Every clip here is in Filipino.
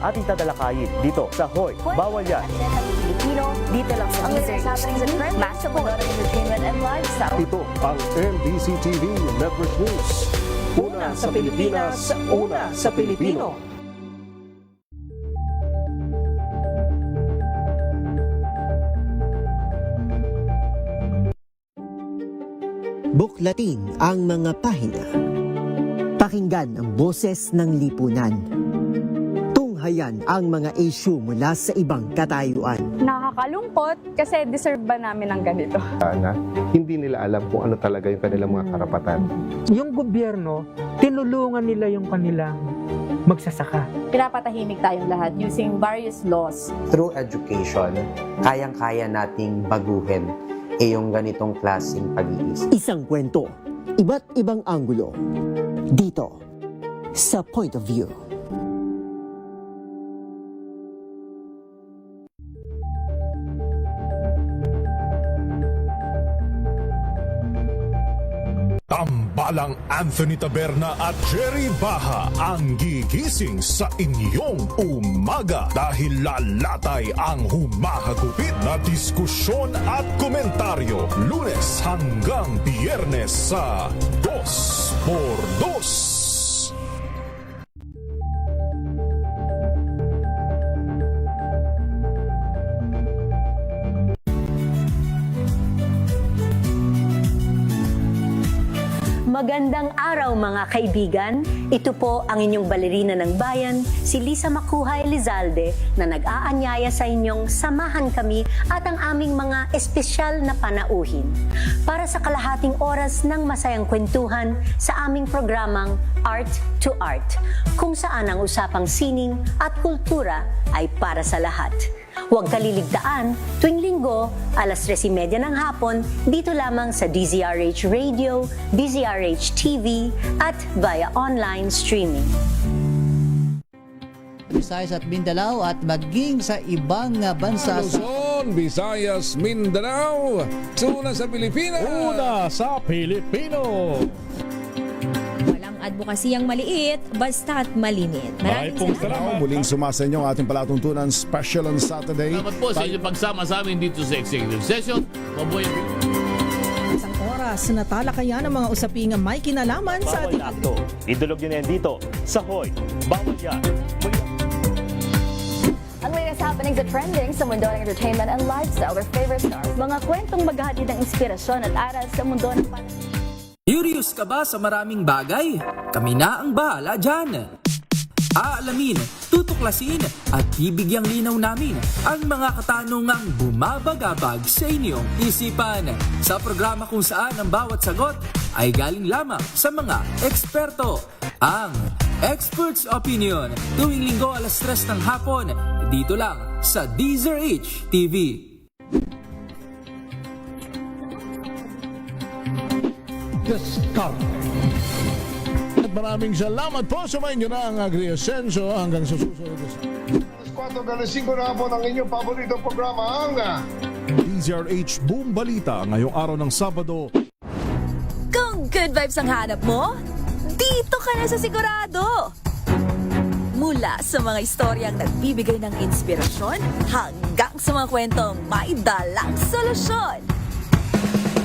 ating tatalakayin dito sa Hoy, Bawal Yan. Pilipino, dito lang sa DZRH, Master Entertainment and Lifestyle. Ito ang MBC TV Network News. Una sa Pilipinas, una sa Pilipino. Buklatin ang mga pahina. Pakinggan ang boses ng lipunan. Tunghayan ang mga issue mula sa ibang katayuan. Nakakalungkot kasi deserve ba namin ng ganito? Na hindi nila alam kung ano talaga yung kanilang mga karapatan. Yung gobyerno, tinulungan nila yung kanilang magsasaka. Pinapatahimik tayong lahat using various laws. Through education, kayang-kaya nating baguhin yung ganitong klaseng pag-iisip. Isang kwento, iba't ibang anggulo. Dito, sa Point of View. Tambalang Anthony Taberna at Jerry Baha ang gigising sa inyong umaga dahil lalatay ang humahagupit na diskusyon at komentaryo Lunes hanggang Biyernes sa 2x2. Magandang araw mga kaibigan. Ito po ang inyong balerina ng bayan, si Lisa Macuha Elizalde na nag-aanyaya sa inyong samahan kami at ang aming mga espesyal na panauhin para sa kalahating oras ng masayang kwentuhan sa aming programang Art to Art, kung saan ang usapang sining at kultura ay para sa lahat. Huwag kaliligtaan, tuwing linggo, alas 3:30 ng hapon, dito lamang sa DZRH Radio, DZRH TV, at via online streaming. Visayas at Mindanao at maging sa ibang bansa. Luzon, Visayas, Mindanao, una sa Pilipinas. Una sa Pilipino. Advokasiyang maliit, basta't malinit. Maraming salamat. Muling sumasa inyo ang ating palatuntunan special on Saturday. Salamat po sa inyong pagsama sa amin dito sa Executive Session. Mabuhay. Isang oras na talakayan ng mga usaping may kinalaman sa ating akto. Idulog nyo na yan dito sa Hoy, Bawal Yan. Ang latest happenings at trending sa mundo ng entertainment and lifestyle, our favorite stars. Mga kwentong maghahatid ng inspirasyon at aral sa mundo ng Curious ka ba sa maraming bagay? Kami na ang bahala dyan. Aalamin, tutuklasin at bibigyang linaw namin ang mga katanungang bumabagabag sa inyong isipan. Sa programa kung saan ang bawat sagot ay galing lamang sa mga eksperto. Ang Expert's Opinion, tuwing linggo alas 3 ng hapon, dito lang sa DZRH TV. At maraming salamat po sa inyo na ang Agri-Asenso hanggang sa susunod. Alas 4 na po ang inyong paboritong programa ang DZRH Boom Balita ngayong araw ng Sabado. Kung good vibes ang hanap mo, dito ka na sa sigurado. Mula sa mga istoryang nagbibigay ng inspirasyon hanggang sa mga kwentong may dalang solusyon.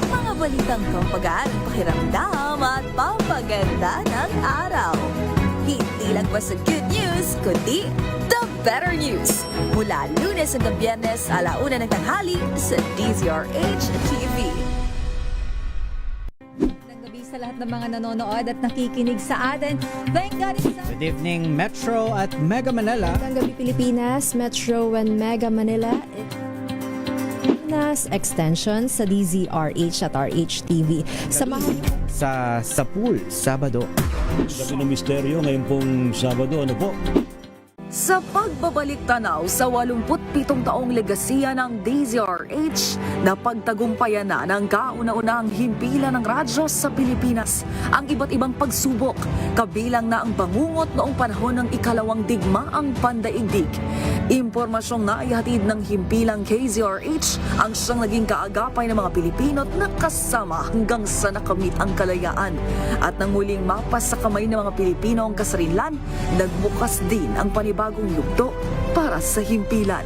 Mga balitang pampagaan ang pakiramdam at pampaganda ng araw. Hindi lang basta good news, kundi the better news. Mula Lunes hanggang Biyernes, 1:00 ng tanghali sa DZRH TV. Magandang gabi sa lahat ng mga nanonood at nakikinig sa atin. Thank God it's Good evening, Metro at Mega Manila. Magandang gabi Pilipinas, Metro and Mega Manila. Extension sa DZRH at RH-TV. Samahan Sa pool, Sabado. Gabi ng misteryo ngayon pong Sabado, ano po? Sa pagbabalik tanaw sa 87 taong legasiya ng DZRH, napagtagumpayan na ng kauna-unahang himpilan ng radyo sa Pilipinas ang iba't ibang pagsubok, kabilang na ang bangungot noong panahon ng ikalawang digmaang pandaigdig. Impormasyong naihatid ng himpilang KZRH ang siyang naging kaagapay ng mga Pilipino at nakasama hanggang sa nakamit ang kalayaan. At nang muling mapas sa kamay ng mga Pilipino ang kasarinlan, nagbukas din ang panibagong bagong yugto para sa himpilan.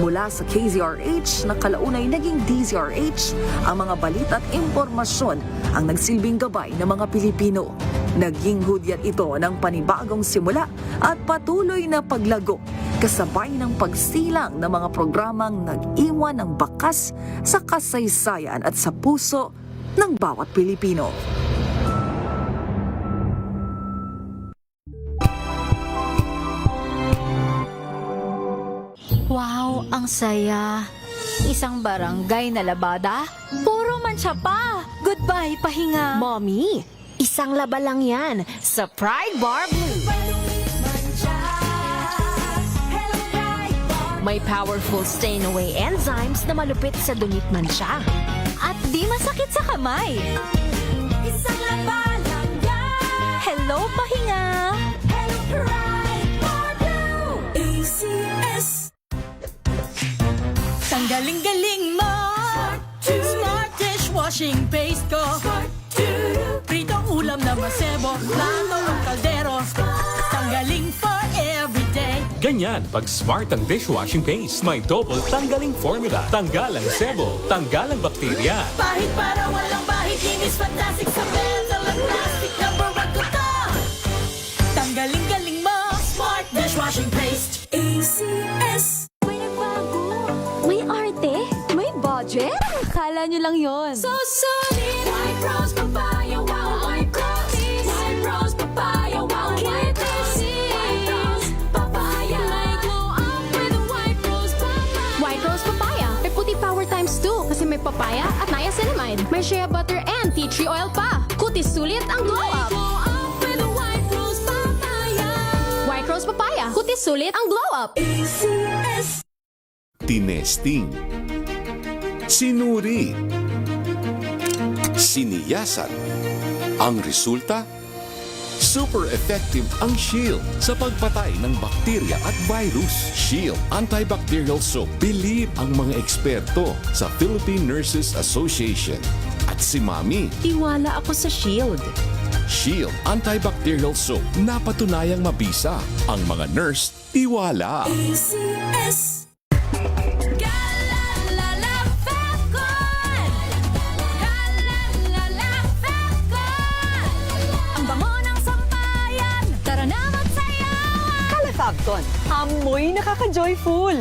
Mula sa KZRH na kalaunay naging DZRH, ang mga balita at impormasyon ang nagsilbing gabay ng mga Pilipino. Naging hudyat ito ng panibagong simula at patuloy na paglago, kasabay ng pagsilang ng mga programang nag-iwan ng bakas sa kasaysayan at sa puso ng bawat Pilipino. Wow, ang saya. Isang barangay na labada, puro mancha pa. Goodbye, pahinga. Mommy, isang laba lang yan sa Pride Bar Blue. May powerful stain-away enzymes na malupit sa dunit mancha. At di masakit sa kamay. Isang laba lang yan. Hello, pahinga. Hello, Pride Bar Blue. ACS. Tanggaling-galing mo Smart dishwashing paste ko Pritong ulam na masebo Plato ng kaldero Tanggaling for everyday. Ganyan pag smart ang dishwashing paste. May double tanggaling formula. Tanggal ang sebo, tanggal ang bakterya. Bahit para walang bahit Linis fantastic sa metal at plastic Number one ko to Tanggaling-galing mo Smart dishwashing paste ACS. May arte? May budget? Akala nyo lang yon. So solid White Rose Papaya Wow White Rose White Rose Papaya Wow White Rose White Rose Papaya May glow up with White Rose Papaya. White Rose Papaya. May puti power times 2 kasi may papaya at niacinamide. May shea butter and tea tree oil pa. Kutis sulit ang glow up. Glow up with White Rose Papaya. White Rose Papaya. Kutis sulit ang glow up. ACS. Tinesting, sinuri, siniyasan. Ang resulta? Super effective ang Shield sa pagpatay ng bakterya at virus. Shield Antibacterial Soap. Believe ang mga eksperto sa Philippine Nurses Association. At si Mami. Tiwala ako sa Shield. Shield Antibacterial Soap. Napatunayang mabisa. Ang mga nurse, tiwala. ACS. Fagton, amoy nakaka-joyful.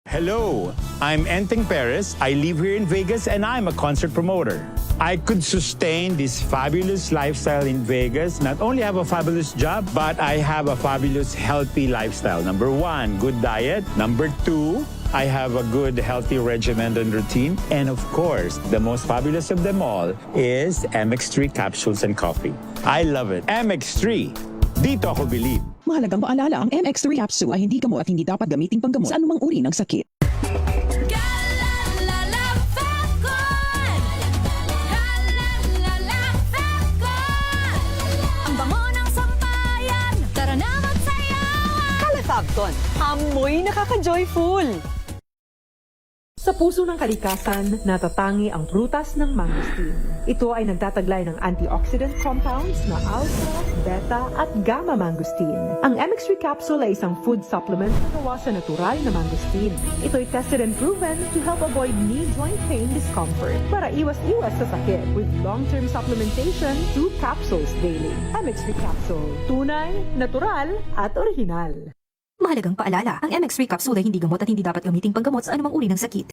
Hello, I'm Enteng Perez. I live here in Vegas and I'm a concert promoter. I could sustain this fabulous lifestyle in Vegas, not only have a fabulous job, but I have a fabulous healthy lifestyle. Number 1, good diet. Number 2, I have a good healthy regimen and routine. And of course, the most fabulous of them all is MX3 capsules and coffee. I love it. MX3, dito ako believe. Mahalagang paalala, ang MX3 capsule ay hindi gamot at hindi dapat gamitin panggamot sa anumang uri ng sakit. Ang bango ng sampayan, tara na magsayawan. Calefagton, amoy nakaka-joyful. Sa puso ng kalikasan, natatangi ang prutas ng mangosteen. Ito ay nagtataglay ng antioxidant compounds na alpha, beta at gamma mangosteen. Ang MX3 capsule ay isang food supplement na gawa sa natural na mangosteen. Ito ay tested and proven to help avoid knee joint pain discomfort para iwas-iwas sa sakit with long-term supplementation 2 capsules daily. MX3 capsule, tunay, natural at original. Mahalagang paalala, ang MX3 capsule ay hindi gamot at hindi dapat gamiting panggamot sa anumang uri ng sakit.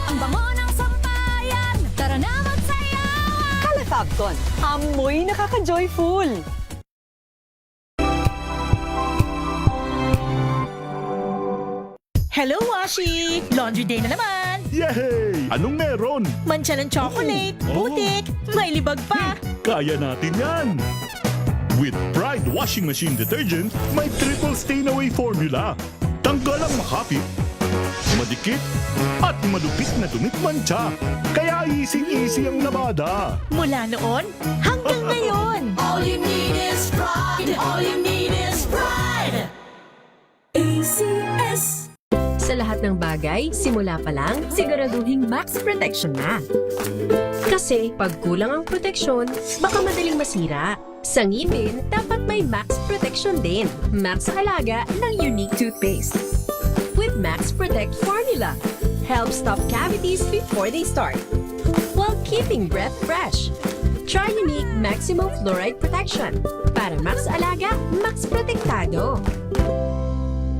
Ang bango ng sampayan, tara na magsayawan. Calefagton, amoy nakaka-joyful. Hello, Washi! Laundry day na naman! Yay! Anong meron? Mancha ng chocolate, putik, may libag pa. Kaya natin yan! With Pride Washing Machine Detergent, may triple stain-away formula. Tanggal ang makapit, madikit, at malupit na dunit mancha. Kaya easy-easy ang labada. Mula noon hanggang ngayon. All you need is pride. All you need is pride. ACS. Sa lahat ng bagay, simula pa lang, siguraduhing max protection na. Kasi pag kulang ang proteksyon, baka madaling masira. Sa ngipin, dapat may max protection din. Max sa alaga ng Unique Toothpaste. With Max Protect Formula, helps stop cavities before they start, while keeping breath fresh. Try Unique Maximum Fluoride Protection. Para max alaga, max protektado.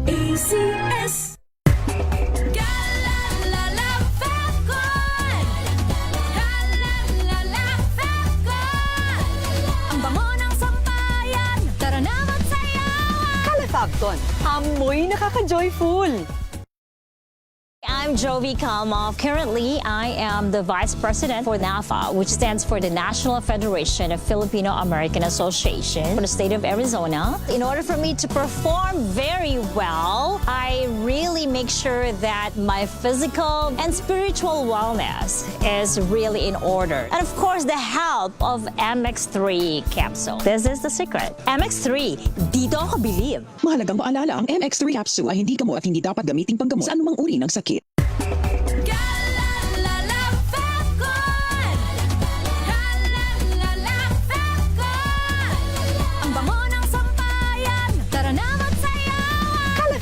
ACS. Kalafabton, amoy nakaka-joyful. I'm Jovi Kalmov. Currently, I am the Vice President for NAFA, which stands for the National Federation of Filipino-American Association for the state of Arizona. In order for me to perform very well, I really make sure that my physical and spiritual wellness is really in order. And of course, the help of MX3 capsule. This is the secret. MX3, dito ako believe. Mahalagang paalala, ang MX3 capsule ay hindi gamot at hindi dapat gamiting panggamot sa anumang uri ng sakit.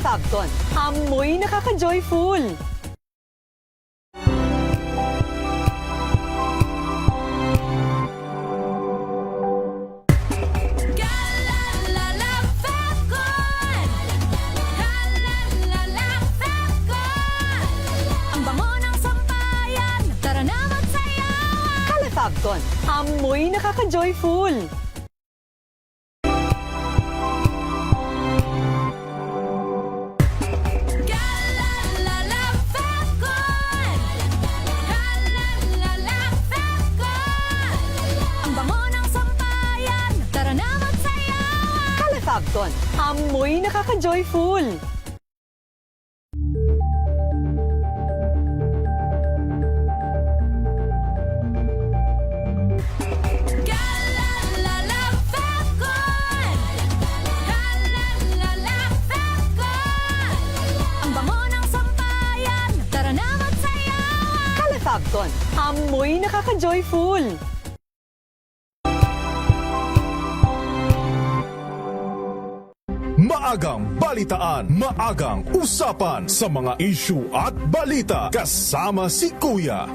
Kalafabton, amoy nakaka-joyful. Kalafabton, amoy nakaka-joyful. Kalafabton, amoy nakaka-joyful. Kalafabton, amoy nakaka-joyful. Maagang balitaan, maagang usapan sa mga issue at balita. Kasama si Kuya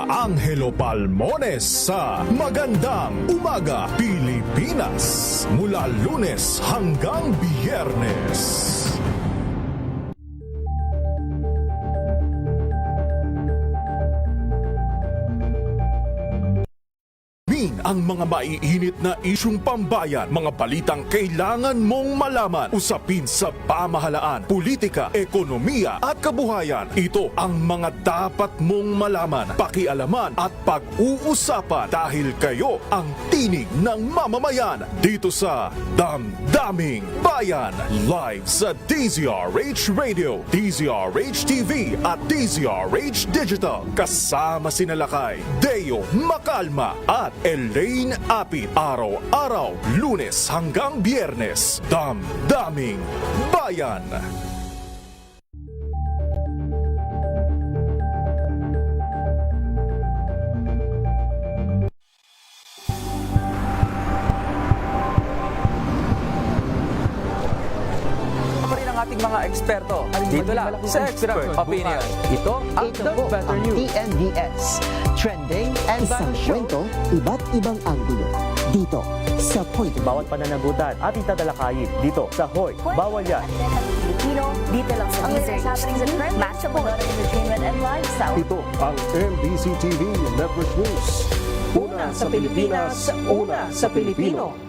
Angelo Palmones sa Magandang Umaga Pilipinas. Mula Lunes hanggang Biyernes. Ang mga maiinit na isyung pambayan, mga balitang kailangan mong malaman, usapin sa pamahalaan, politika, ekonomiya at kabuhayan. Ito ang mga dapat mong malaman, pakialaman at pag-uusapan dahil kayo ang tinig ng mamamayan dito sa Damdaming Bayan. Live sa DZRH Radio, DZRH TV at DZRH Digital. Kasama sinalakay Deo Macalma at Elaine Apit. Araw-araw, Lunes hanggang Biyernes. Damdaming Bayan. Ating mga eksperto mula sa Expert Opinion. Ito ang The Better News. TNDS. Trending and isang kwento, iba't ibang anggulo. Dito sa Point. Bawat pananagutan at itatalakayin dito sa Hoy, Bawal Yan. Pilipino, dito lang sa Research happenings and trends, match sa mundo ng entertainment and lifestyle. Ito ang MBC TV Network News. Una sa Pilipinas, una sa Pilipino.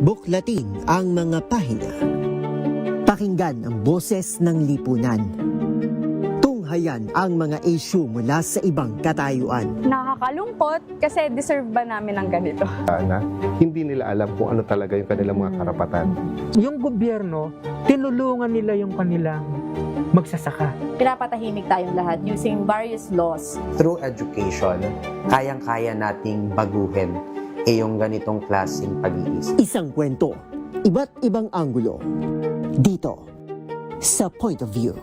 Buklatin ang mga pahina. Pakinggan ang boses ng lipunan. Tunghayan ang mga issue mula sa ibang katayuan. Nakakalungkot kasi deserve ba namin ng ganito? Na hindi nila alam kung ano talaga yung kanilang mga karapatan. Yung gobyerno, tinulungan nila yung kanilang magsasaka. Pinapatahimik tayong lahat using various laws. Through education, kayang-kaya nating baguhin yung ganitong klaseng pag-iisip. Isang kwento, iba't ibang anggulo. Dito, sa Point of View.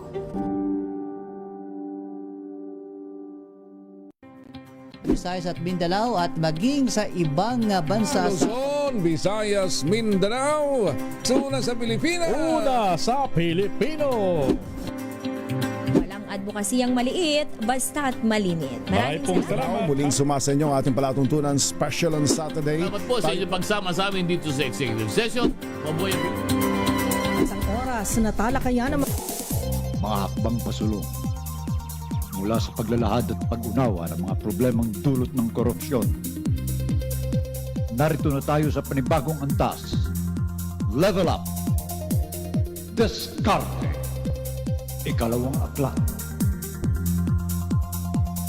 Visayas at Mindanao at maging sa ibang bansa. Luzon, Visayas, Mindanao. Una sa Pilipinas. Una sa Pilipino. Walang advokasiyang maliit, basta't malimit. Maraming salamat. Muling sumasenyo ang ating palatuntunan special on Saturday. Salamat po sa inyong pagsama sa amin dito sa Executive Session. Mabuhay. Isang oras na talakayan ng mga hakbang pasulong mula sa paglalahad at pag-unawa ng mga problemang dulot ng korupsyon. Narito na tayo sa panibagong antas. Level Up. Diskarte. Ikalawang aklat.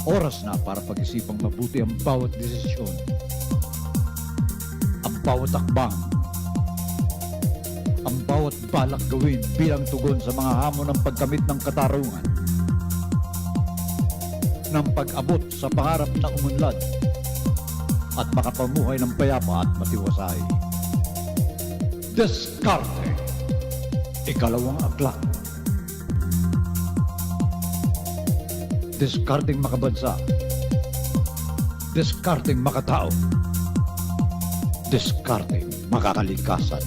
Oras na para pag-isipang mabuti ang bawat desisyon. Ang bawat akbang. Ang bawat balak gawin bilang tugon sa mga hamon ng pagkamit ng katarungan. Ng pag-abot sa pangarap na umunlad at makapamuhay ng payapa at matiwasay. Diskarte. Ikalawang aklat. Diskarteng makabansa. Diskarteng makatao. Diskarteng makakalikasan.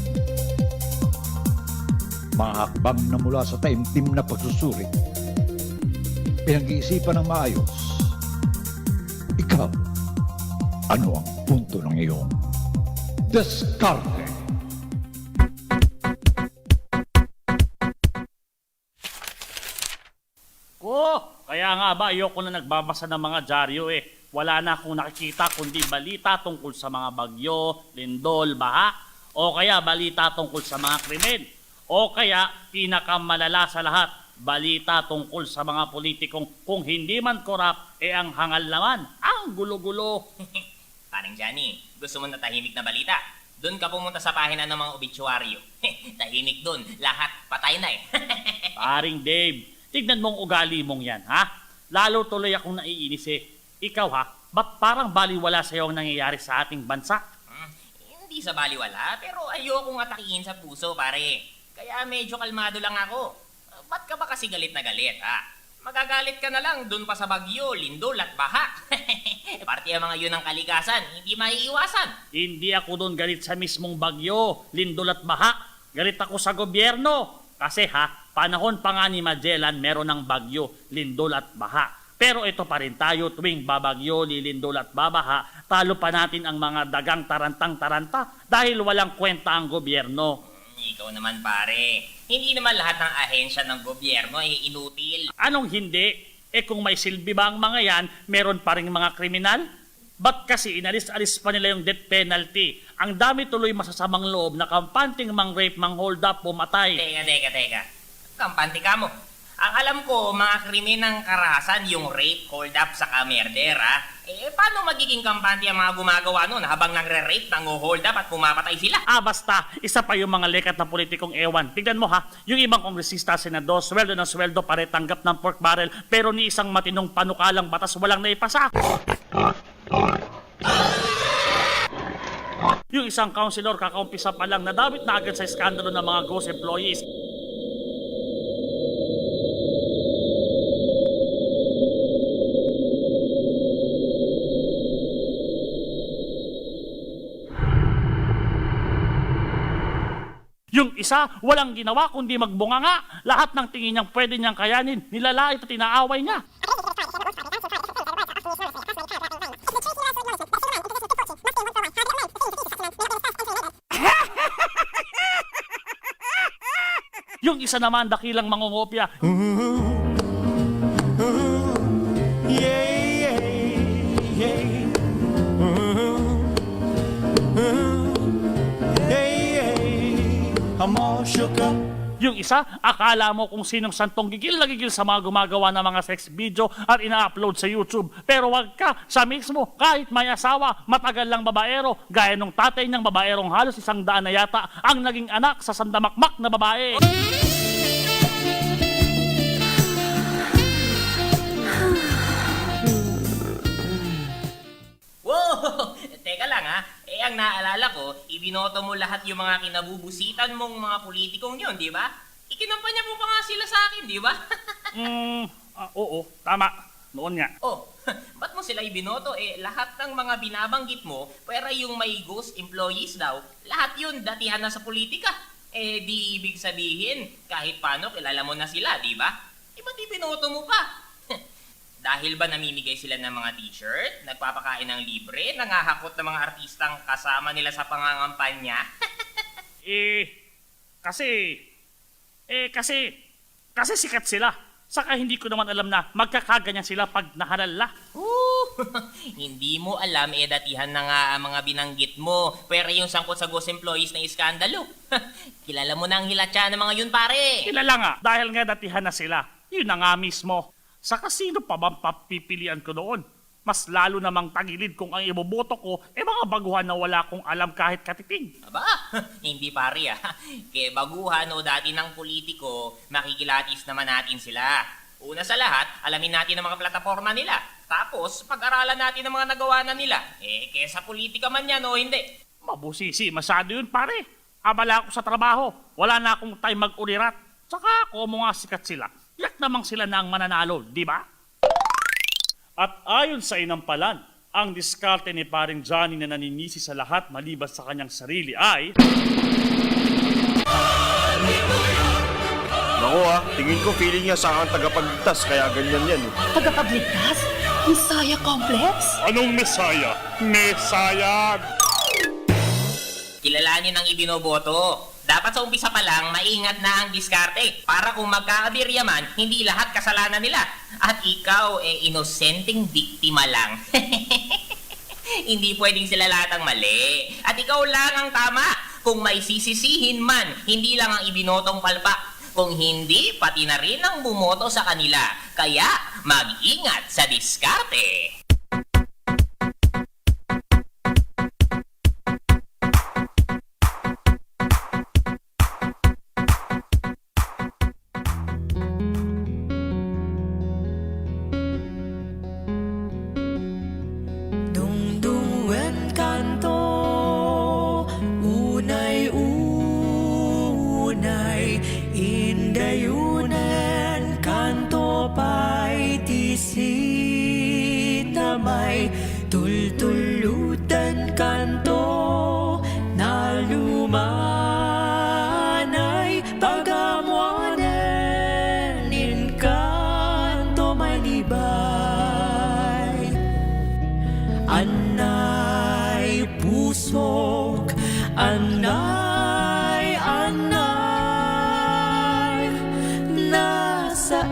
Mga hakbang na mula sa taimtim na pagsusulit. Pinag-iisipan ng maayos. Ikaw, ano ang punto ng iyong diskarte? Kaya nga ba, ayoko na nagbabasa ng mga dyaryo eh. Wala na akong nakikita kundi balita tungkol sa mga bagyo, lindol, baha, o kaya balita tungkol sa mga krimen, o kaya pinakamalala sa lahat, balita tungkol sa mga politikong kung hindi man korap, ang hangal naman, ang gulo-gulo. Parang Johnny, gusto mo na tahimik na balita? Doon ka pumunta sa pahina ng mga obituaryo. Tahimik doon, lahat patay na eh. Paring Dave, tignan mong ugali mong yan, ha? Lalo tuloy akong naiinis eh. Ikaw ha, ba't parang baliwala sa'yo ang nangyayari sa ating bansa? Hindi sa baliwala, pero ayokong atakihin sa puso, pare. Kaya medyo kalmado lang ako. Ba't ka ba kasi galit na galit, ha? Magagalit ka na lang dun pa sa bagyo, lindol at baha. Parte ang mga yun ng kalikasan, hindi maiiwasan. Hindi ako doon galit sa mismong bagyo, lindol at baha. Galit ako sa gobyerno. Kasi ha, panahon pa nga ni Magellan meron ng bagyo, lindol at baha. Pero ito pa rin tayo tuwing babagyo, lilindol at babaha, talo pa natin ang mga dagang tarantang-taranta dahil walang kwenta ang gobyerno. Ikaw naman pare, hindi naman lahat ng ahensya ng gobyerno ay inutil. Anong hindi? Kung may silbi ba ang mga yan, meron pa rin mga kriminal? Ba't kasi inalis-alis pa nila yung death penalty? Ang dami tuloy masasamang loob na kampanting mang-rape, mang-hold up, pumatay. Teka. Kampante ka mo. Ang alam ko, mga krimen ng karahasan, yung rape, hold up, saka murder, ha? Paano magiging kampante ang mga gumagawa nun habang nagre-rape, nang-hold up at pumapatay sila? Basta, isa pa yung mga lekat na politikong ewan. Tignan mo ha, yung ibang kongresista, senador, sweldo na sweldo, pare tanggap ng pork barrel, pero ni isang matinong panukalang batas walang naipasa. Yung isang councilor kakaumpisa pa lang nadawit na agad sa iskandalo ng mga ghost employees. Yung isa, walang ginawa kundi magbunganga. Lahat ng tingin niyang pwede niyang kayanin, nilalait at inaaway niya. Yung isa naman, dakilang mangungopya. Yung isa, akala mo kung sinong santong gigil na gigil sa mga gumagawa ng mga sex video at ina-upload sa YouTube. Pero wag ka, siya mismo, kahit may asawa, matagal lang babaero, gaya nung tatay ng babaerong halos 100 na yata, ang naging anak sa sandamakmak na babae. lang ha. Ang naalala ko, ibinoto mo lahat yung mga kinabubusitan mong mga politikong yun, di ba? Ikinampanya mo pa nga sila sa akin, di ba? Oo, tama. Noon nga. Ba't mo sila ibinoto? Lahat ng mga binabanggit mo, pera yung may ghost employees daw, lahat yun datihan na sa politika. Di ibig sabihin, kahit paano kilala mo na sila, di ba? Ba't ibinoto mo pa? Dahil ba namimigay sila ng mga t-shirt, nagpapakain ng libre, nangahakot ng mga artistang kasama nila sa pangangampanya? Kasi sikat sila. Saka hindi ko naman alam na magkakaganyan sila pag nahalala. Hindi mo alam, datihan na nga ang mga binanggit mo. Pero yung sangkot sa ghost employees na iskandalo. Kilala mo na ang hilatya ng mga yun, pare. Kilala nga, dahil nga datihan na sila. Yun na nga mismo. Saka sino pa bang papipilian ko noon? Mas lalo namang tagilid kung ang iboboto ko mga baguhan na wala kong alam kahit katiting. Aba, hindi pare Kaya baguhan o dati ng politiko, makikilatis naman natin sila. Una sa lahat, alamin natin ang mga plataforma nila. Tapos, pag-aralan natin ang mga nagawa na nila. Kesa politika man yan o hindi. Mabusisi, masyado yun pare. Abala ako sa trabaho. Wala na akong time mag-ulirat. Saka ako mga sikat sila. Yak namang sila na ang mananalo, di ba? At ayon sa inampalan, ang diskarte ni paring Johnny na naninisi sa lahat maliban sa kanyang sarili ay... Naku tingin ko feeling niya sa akin tagapagligtas, kaya ganyan yan. Tagapagligtas? Messiah Complex? Anong Messiah? Messiah! Kilalanin ang ibinoboto. Dapat sa umpisa pa lang, maingat na ang diskarte. Para kung magkakabirya man, hindi lahat kasalanan nila. At ikaw, inosenteng biktima lang. Hindi pwedeng sila lahat ang mali. At ikaw lang ang tama. Kung may sisisihin man, hindi lang ang ibinotong palpa. Kung hindi, pati na rin ang bumoto sa kanila. Kaya, mag-ingat sa diskarte. Tultulutan kanto na lumanay pagamuanan in kanto malibay anay pusok anay nasa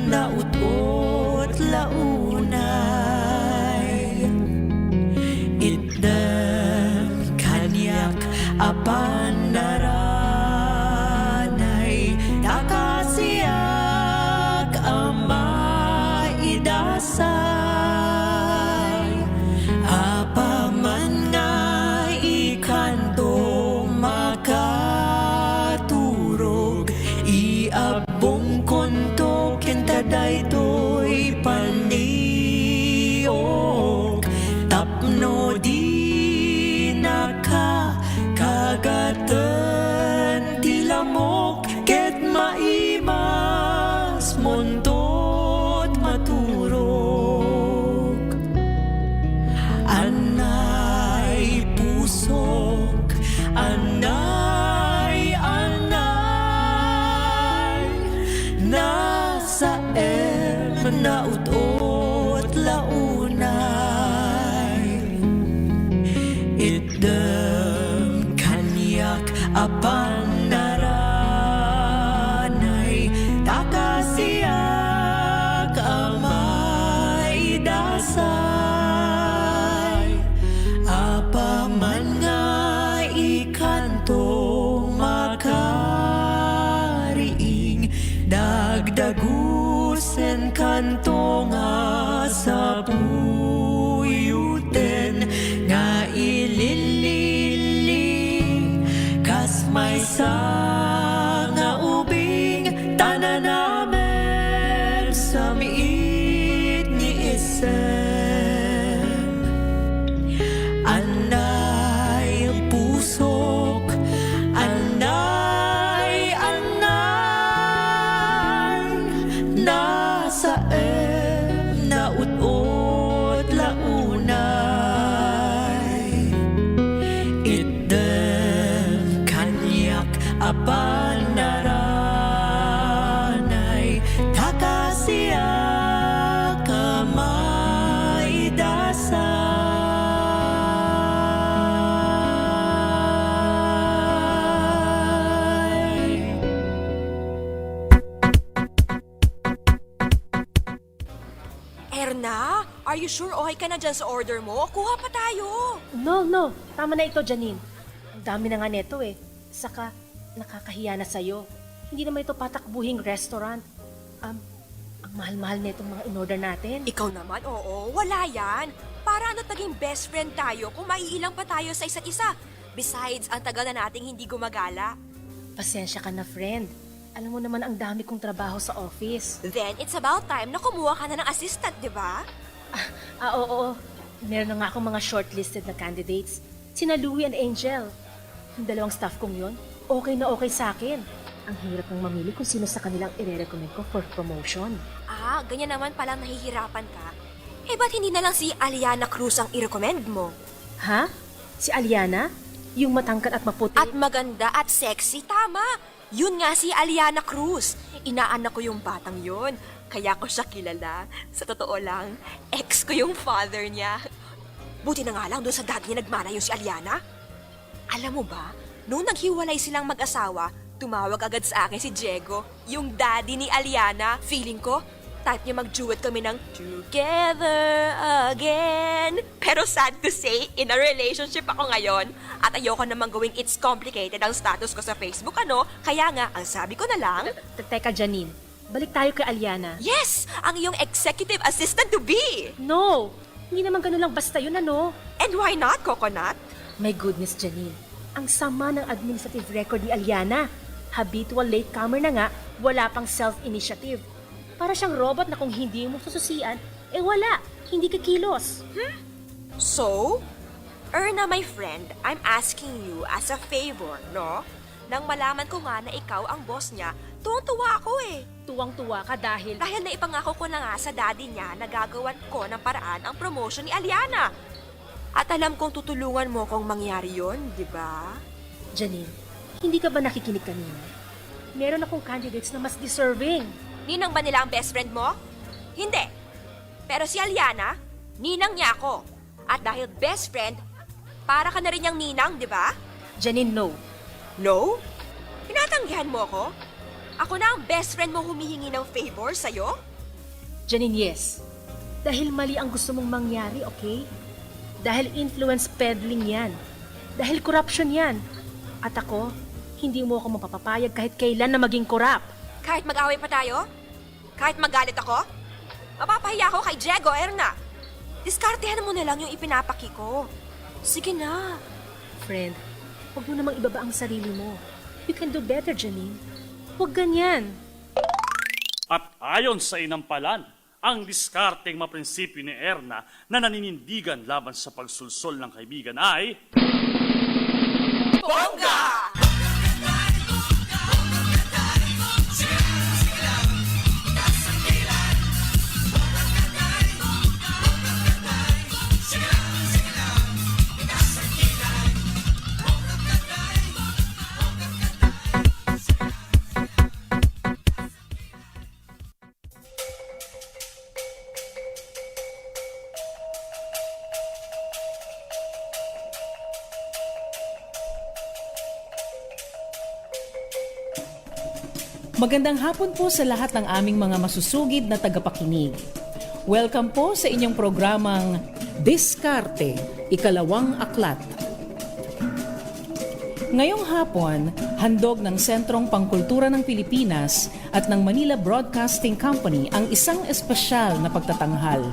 na utot launay itdem kanyak apan naranay nakasiyak ama idasay apaman nga ikanto makaturog iabong konto kintaday to'y paniyok tapno di nakakagatan tilamok ket maimas montot maturok anay pusok anay nasa na utot launay itdem kanyak apan naranay takasiyak amay dasay apaman nga ikanto makariing dagdagusen kanto nga sa puyuten nga ilili kas may nga ubing tananamen sa miit ni isem apan naranay takasiya kamay Erna, are you sure okay ka na dyan sa order mo? Kuha pa tayo. No. Tama na ito, Janine. Ang dami na nga neto eh. Saka, nakakahiya na sa'yo. Hindi naman ito patakbuhing restaurant. Ang mahal-mahal na itong mga in-order natin. Ikaw naman, oo. Wala yan. Para na't naging best friend tayo kung maiilang pa tayo sa isa't isa. Besides, ang tagal na nating hindi gumagala. Pasensya ka na, friend. Alam mo naman ang dami kong trabaho sa office. Then, it's about time na kumuha ka na ng assistant, di ba? Oo. Meron na nga akong mga shortlisted na candidates. Sina Louie and Angel. Yung dalawang staff kong yun, okay na okay sa akin. Ang hirap ng mamili kung sino sa kanilang i-recommend ko for promotion. Ganyan naman palang nahihirapan ka. Ba't hindi na lang si Aliana Cruz ang i-recommend mo? Ha? Si Aliana? Yung matangkad at maputi? At maganda at sexy, tama. Yun nga si Aliana Cruz. Inaanak ko yung batang yun. Kaya ko siya kilala. Sa totoo lang, ex ko yung father niya. Buti na nga lang doon sa dad niya nagmana yung si Aliana. Alam mo ba, nung naghiwalay silang mag-asawa, tumawag agad sa akin si Diego, yung daddy ni Aliana. Feeling ko, type niya mag-duet kami ng Together Again. Pero sad to say, in a relationship ako ngayon. At ayoko namang gawing it's complicated ang status ko sa Facebook, Kaya nga, ang sabi ko na lang... Teka, Janine. Balik tayo kay Aliana. Yes! Ang iyong executive assistant to be! No! Hindi naman ganun lang basta yun, And why not, Coconut? My goodness, Janine. Ang sama ng administrative record ni Aliana. Habitual latecomer na nga, wala pang self-initiative. Para siyang robot na kung hindi mo sususian, wala, hindi kikilos. So, Erna, my friend, I'm asking you as a favor, no? Nang malaman ko nga na ikaw ang boss niya, tuwang-tuwa ako eh. Tuwang-tuwa ka dahil... Dahil naipangako ko na nga sa daddy niya na gagawan ko ng paraan ang promotion ni Aliana. At alam kong tutulungan mo kung mangyari yon, di ba? Janine, hindi ka ba nakikinig kanina? Meron akong candidates na mas deserving. Ninang ba nila ang best friend mo? Hindi. Pero si Aliana, ninang niya ako. At dahil best friend, para ka na rin niyang ninang, di ba? Janine, no. No? Tinatanggihan mo ako? Ako na ang best friend mo humihingi ng favor sa'yo? Janine, yes. Dahil mali ang gusto mong mangyari, okay? Dahil influence peddling yan. Dahil corruption yan. At ako, hindi mo ako mapapapayag kahit kailan na maging corrupt. Kahit mag-away pa tayo? Kahit magalit ako? Mapapahiya ako kay Diego, Erna. Diskartehan mo na lang yung ipinapaki ko. Sige na. Friend, huwag mo namang ibaba ang sarili mo. You can do better, Janine. Huwag ganyan. At ayon sa inampalan, ang diskarteng maprinsipyo ni Erna na naninindigan laban sa pagsulsol ng kaibigan ay... Bongga! Magandang hapon po sa lahat ng aming mga masusugid na tagapakinig. Welcome po sa inyong programang Diskarte, Ikalawang Aklat. Ngayong hapon, handog ng Sentrong Pangkultura ng Pilipinas at ng Manila Broadcasting Company ang isang espesyal na pagtatanghal.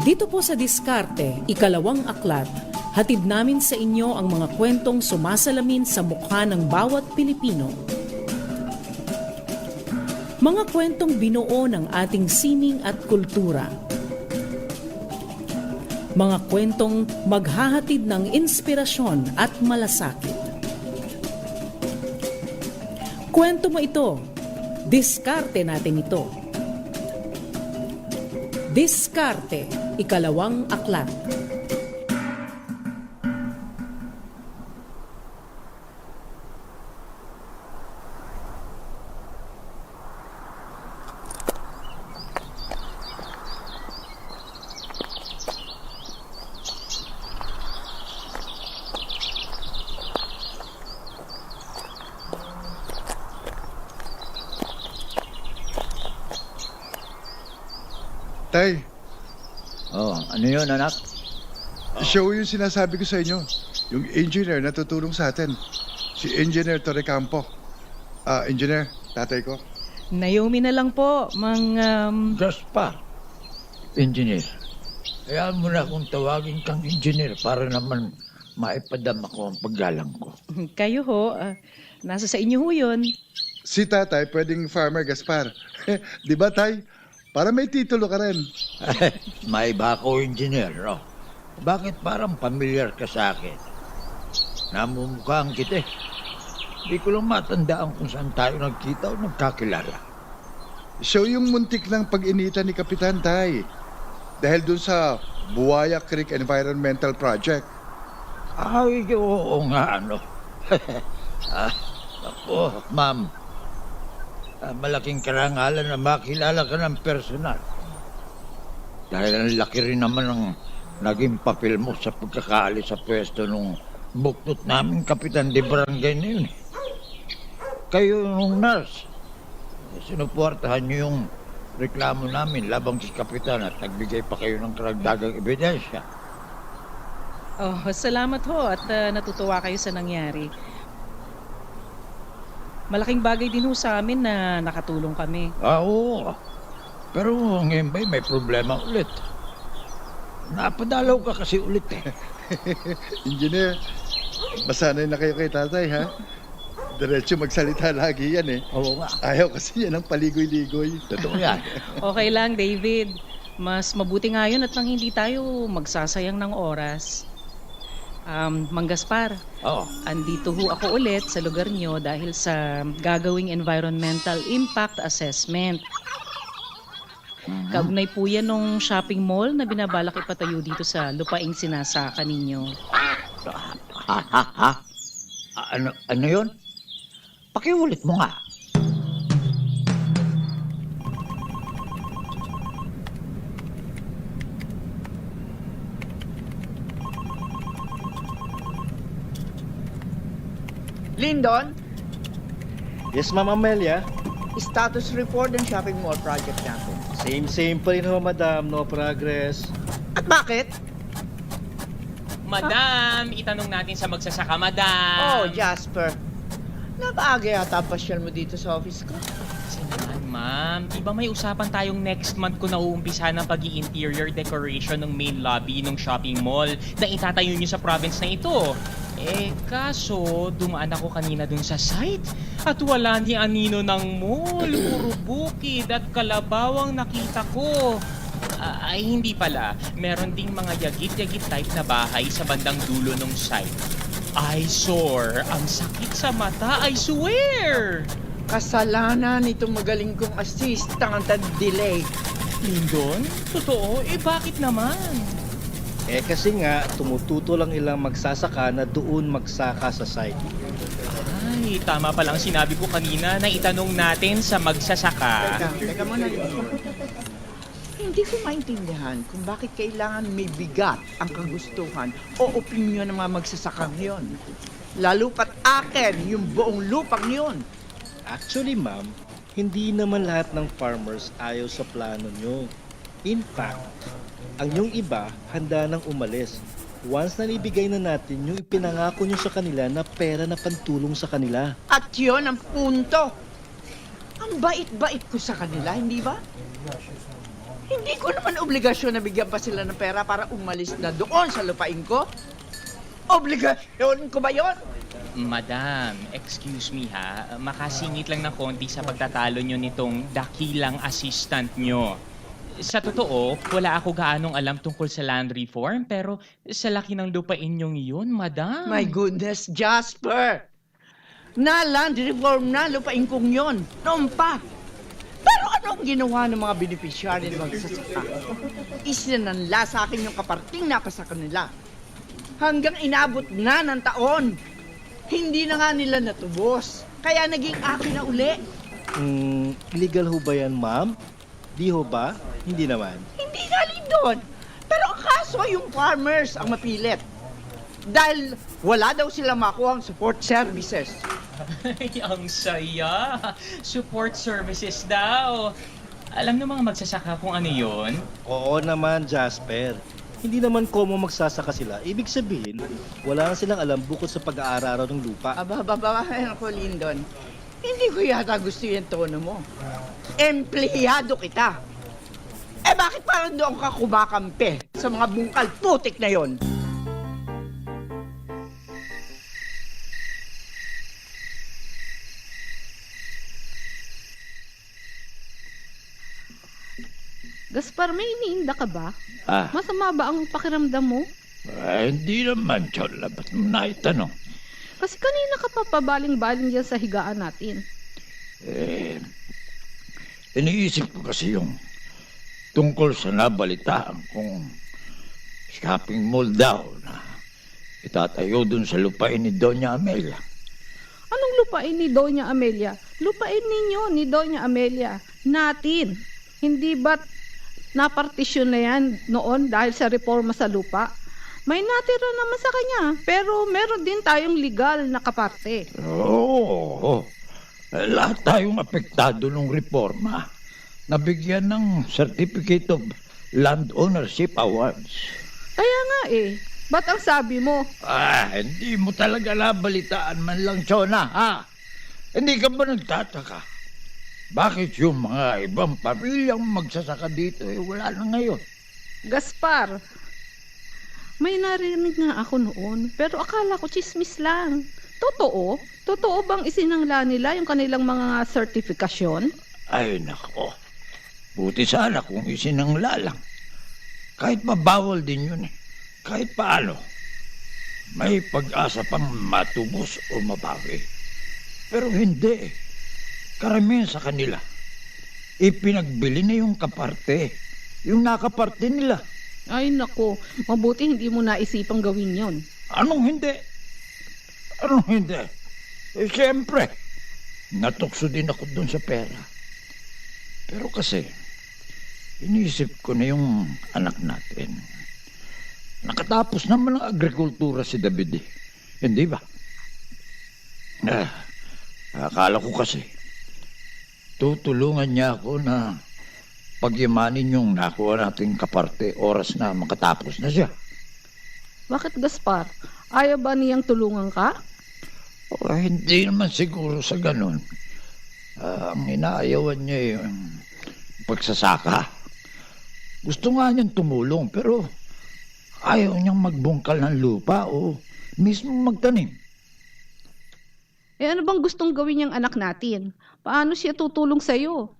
Dito po sa Diskarte, Ikalawang Aklat, hatid namin sa inyo ang mga kwentong sumasalamin sa mukha ng bawat Pilipino. Mga kwentong binuo ng ating sining at kultura. Mga kwentong maghahatid ng inspirasyon at malasakit. Kwento mo ito. Diskarte natin ito. Diskarte, Ikalawang Aklat. Tay, ano yun, anak? show yung sinasabi ko sa inyo. Yung engineer na tutulong sa atin. Si Engineer Torrecampo. Engineer, tatay ko. Naomi na lang po, Gaspar, engineer. Hayaan mo na akong tawagin kang engineer para naman maipadama ko ang paggalang ko. Kayo ho, nasa sa inyo ho yun. Si tatay pwedeng Farmer Gaspar. Di ba, tay? Para may titulo ka rin. May ba ako, engineer, no? Bakit parang familiar ka sa akin? Namumukhaan kita eh. Hindi ko lang matandaan kung saan tayo nagkita o nagkakilala. Show yung muntik ng pag-initan ni Kapitan, tay. Dahil dun sa Buaya Creek Environmental Project. Ay, oo nga, ano. Ako, ma'am. Malaking karangalan na makilala ka ng personal. Dahil ang laki rin naman ng naging papel mo sa pagkakaalis sa pwesto nung buktot namin kapitan de barangay na yun. Kayo yung nurse. Sinuportahan niyo yung reklamo namin labang si kapitan at nagbigay pa kayo ng karagdagang ebidensya. Oh, salamat ho at natutuwa kayo sa nangyari. Malaking bagay din ho sa amin na nakatulong kami. Oo. Pero ngayon ba'y may problema ulit? Napadalaw ka kasi ulit eh. Engineer, masanay na kayo kay tatay, ha? Diretso magsalita lagi yan eh. Oo nga. Ayaw kasi yan ang paligoy-ligoy. Totoo yan. Okay lang, David. Mas mabuti nga yun at nang hindi tayo magsasayang ng oras. Mang Gaspar, andito ho ako ulit sa lugar nyo dahil sa gagawing environmental impact assessment. Kaugnay po yan nung shopping mall na binabalak ipatayo dito sa lupaing sinasaka ninyo. Ano yun? Pakiulit mo nga. Lyndon, Yes, Ma'am Amelia. status report ng shopping mall project natin. Same pa rin ho, madam. No progress. At bakit? Madam, itanong natin sa magsasaka, madam. Oh, Jasper. Napaaga yata pasyal mo dito sa office ko. Kasi naman, ma'am, di ba may usapan tayong next month ko na uumpisa ng pag-i-interior decoration ng main lobby ng shopping mall na itatayo niyo sa province na ito? Eh, kaso, dumaan ako kanina dun sa site at wala ni anino ng mall. Puro bukid at kalabawang nakita ko. Ay, hindi pala. Meron ding mga yagit-yagit type na bahay sa bandang dulo ng site. Eyesore! Ang sakit sa mata, I swear! Kasalanan itong magaling kong assistant at delay. Lyndon? Totoo? Eh, bakit naman? Eh kasi nga, tumututo lang ilang magsasaka na doon magsaka sa site. Ay, tama palang sinabi ko kanina na itanong natin sa magsasaka. Teka muna. Hindi ko maintindihan kung bakit kailangan may bigat ang kagustuhan o opinyon ng mga magsasakang yon. Lalo pat akin yung buong lupang yon. Actually, ma'am, hindi naman lahat ng farmers ayaw sa plano nyo. In fact, ang yung iba handa nang umalis. Once na ibigay na natin yung ipinangako nyo sa kanila na pera na pantulong sa kanila. At yon ang punto. Ang bait-bait ko sa kanila, hindi ba? Hindi ko naman obligasyon na bigyan pa sila ng pera para umalis na doon sa lupain ko. Obligasyon ko ba yon? Madam, excuse me ha. Makasingit lang ng konti sa pagtatalo nyo nitong dakilang assistant nyo. Sa totoo, wala ako gaanong alam tungkol sa land reform, pero sa laki ng lupain nyong yun, madam. My goodness, Jasper! Na land reform na lupain kong yon. Noon pa. Pero anong ginawa ng mga beneficiary ng magsasaka? Isinanla sa akin yung kaparting napa sa kanila. Hanggang inabot na ng taon. Hindi na nga nila natubos. Kaya naging akin na uli. Legal ho ba yan, ma'am? Di ho ba? Hindi naman. Hindi nga Lyndon. Pero ang kaso yung farmers ang mapilit. Dahil wala daw sila makuha ang support services. Ay, ang saya. Support services daw. Alam ng mga magsasaka kung ano yun? Oo naman, Jasper. Hindi naman common magsasaka sila. Ibig sabihin, wala na silang alam bukod sa pag-aararo ng lupa. Bababahan ako, Lindon. Hindi ko yata gusto yung tono mo. Empleyado kita. Eh bakit parang doon ka kumakampi sa mga bungkal putik na yon? Gaspar, may iniinda ka ba? Ah, Masama ba ang pakiramdam mo? hindi naman, Chola. Ba't mo naitanong? Kasi kanina ka pa pabaling-baling dyan sa higaan natin. Iniisip ko kasi yung tungkol sa nabalitaan kung shopping mall daw na itatayo dun sa lupain ni Doña Amelia. Anong lupain ni Doña Amelia? Lupain ninyo ni Doña Amelia. Natin. Hindi ba't napartisyon na yan noon dahil sa reforma sa lupa? May natira naman sa kanya, pero meron din tayong legal na kaparte. Oo. Lahat tayong apektado ng reforma. Nabigyan ng Certificate of Land Ownership Awards. Kaya nga eh, ba't ang sabi mo? Hindi mo talaga nabalitaan man lang, Chona, ha? Hindi ka ba nagtataka? Bakit yung mga ibang pamilyang magsasaka dito wala na ngayon? Gaspar, may narinig nga ako noon, pero akala ko chismis lang. Totoo? Totoo bang isinangla nila yung kanilang mga sertifikasyon? Ay, nako. Buti sana kung isinangla lang. Kahit mabawal din yun eh. Kahit paano. May pag-asa pang matubos o mabawi. Pero hindi. Karamihan sa kanila. Ipinagbili na yung kaparte. Yung nakaparte nila. Ay nako, mabuti hindi mo naisipang gawin yon. Anong hindi? Anong hindi? Siyempre, natukso din ako dun sa pera. Pero kasi, iniisip ko na yung anak natin. Nakatapos naman ang agrikultura si David eh. Hindi ba? Akala ko kasi, tutulungan niya ako na pagyamanin yung nakuha nating kaparte oras na makatapos na siya. Bakit Gaspar? Ayaw ba niyang tulungan ka? Hindi naman siguro sa ganun. Ang inaayawan niya yung pagsasaka. Gusto nga niyang tumulong pero ayaw niyang magbungkal ng lupa o mismo magtanim. Eh ano bang gustong gawin niyang anak natin? Paano siya tutulong sa'yo?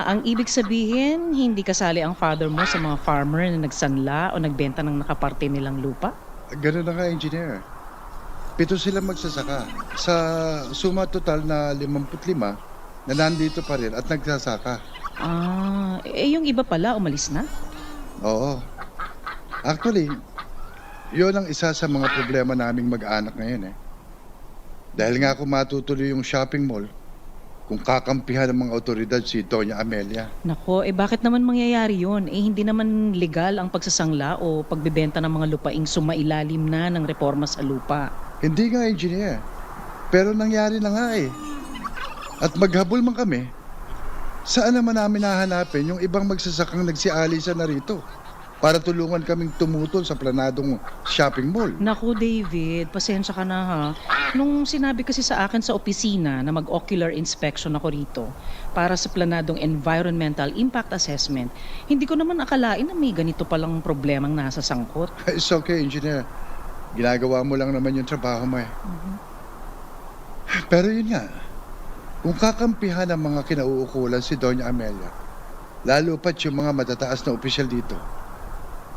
Ang ibig sabihin, hindi kasali ang father mo sa mga farmer na nagsanla o nagbenta ng nakaparte nilang lupa? Ganun na nga, engineer. 7 sila magsasaka. Sa suma total na 55 na nandito pa rin at nagsasaka. Yung iba pala umalis na? Oo. Actually, yun ang isa sa mga problema naming mag-anak ngayon eh. Dahil nga kung matutuloy yung shopping mall, kung kakampihan ng mga otoridad si Doña Amelia. Nako, bakit naman mangyayari yun? Hindi naman legal ang pagsasangla o pagbebenta ng mga lupaing sumailalim na ng reforma sa lupa. Hindi nga, engineer. Pero nangyari na nga eh. At maghabol man kami, saan naman namin hahanapin yung ibang magsasakang nagsialisa na rito para tulungan kaming tumutol sa planadong shopping mall? Naku, David, pasensya ka na ha. Nung sinabi kasi sa akin sa opisina na mag-ocular inspection ako rito para sa planadong environmental impact assessment, hindi ko naman akalain na may ganito palang problemang nasa sangkot. It's okay, engineer. Ginagawa mo lang naman yung trabaho mo eh. Pero yun nga, kung kakampihan ng mga kinauukulan si Doña Amelia, lalo pat yung mga matataas na opisyal dito,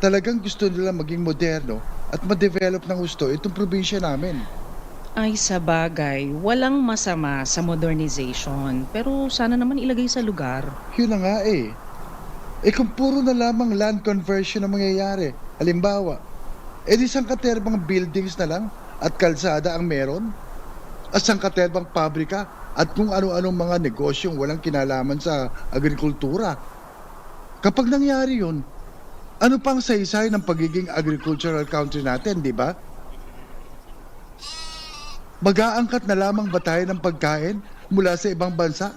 talagang gusto nila maging moderno at ma-develop ng gusto itong probinsya namin. Ay, sa bagay, walang masama sa modernization. Pero sana naman ilagay sa lugar. Yun na nga eh. Kung puro na lamang land conversion ang mangyayari, halimbawa, di sangkaterbang buildings na lang at kalsada ang meron? At sangkaterbang pabrika at kung ano-anong mga negosyong walang kinalaman sa agrikultura. Kapag nangyari yun, ano pang saysay ng pagiging agricultural country natin, di ba? Mag-aangkat na lamang ba tayo ng pagkain mula sa ibang bansa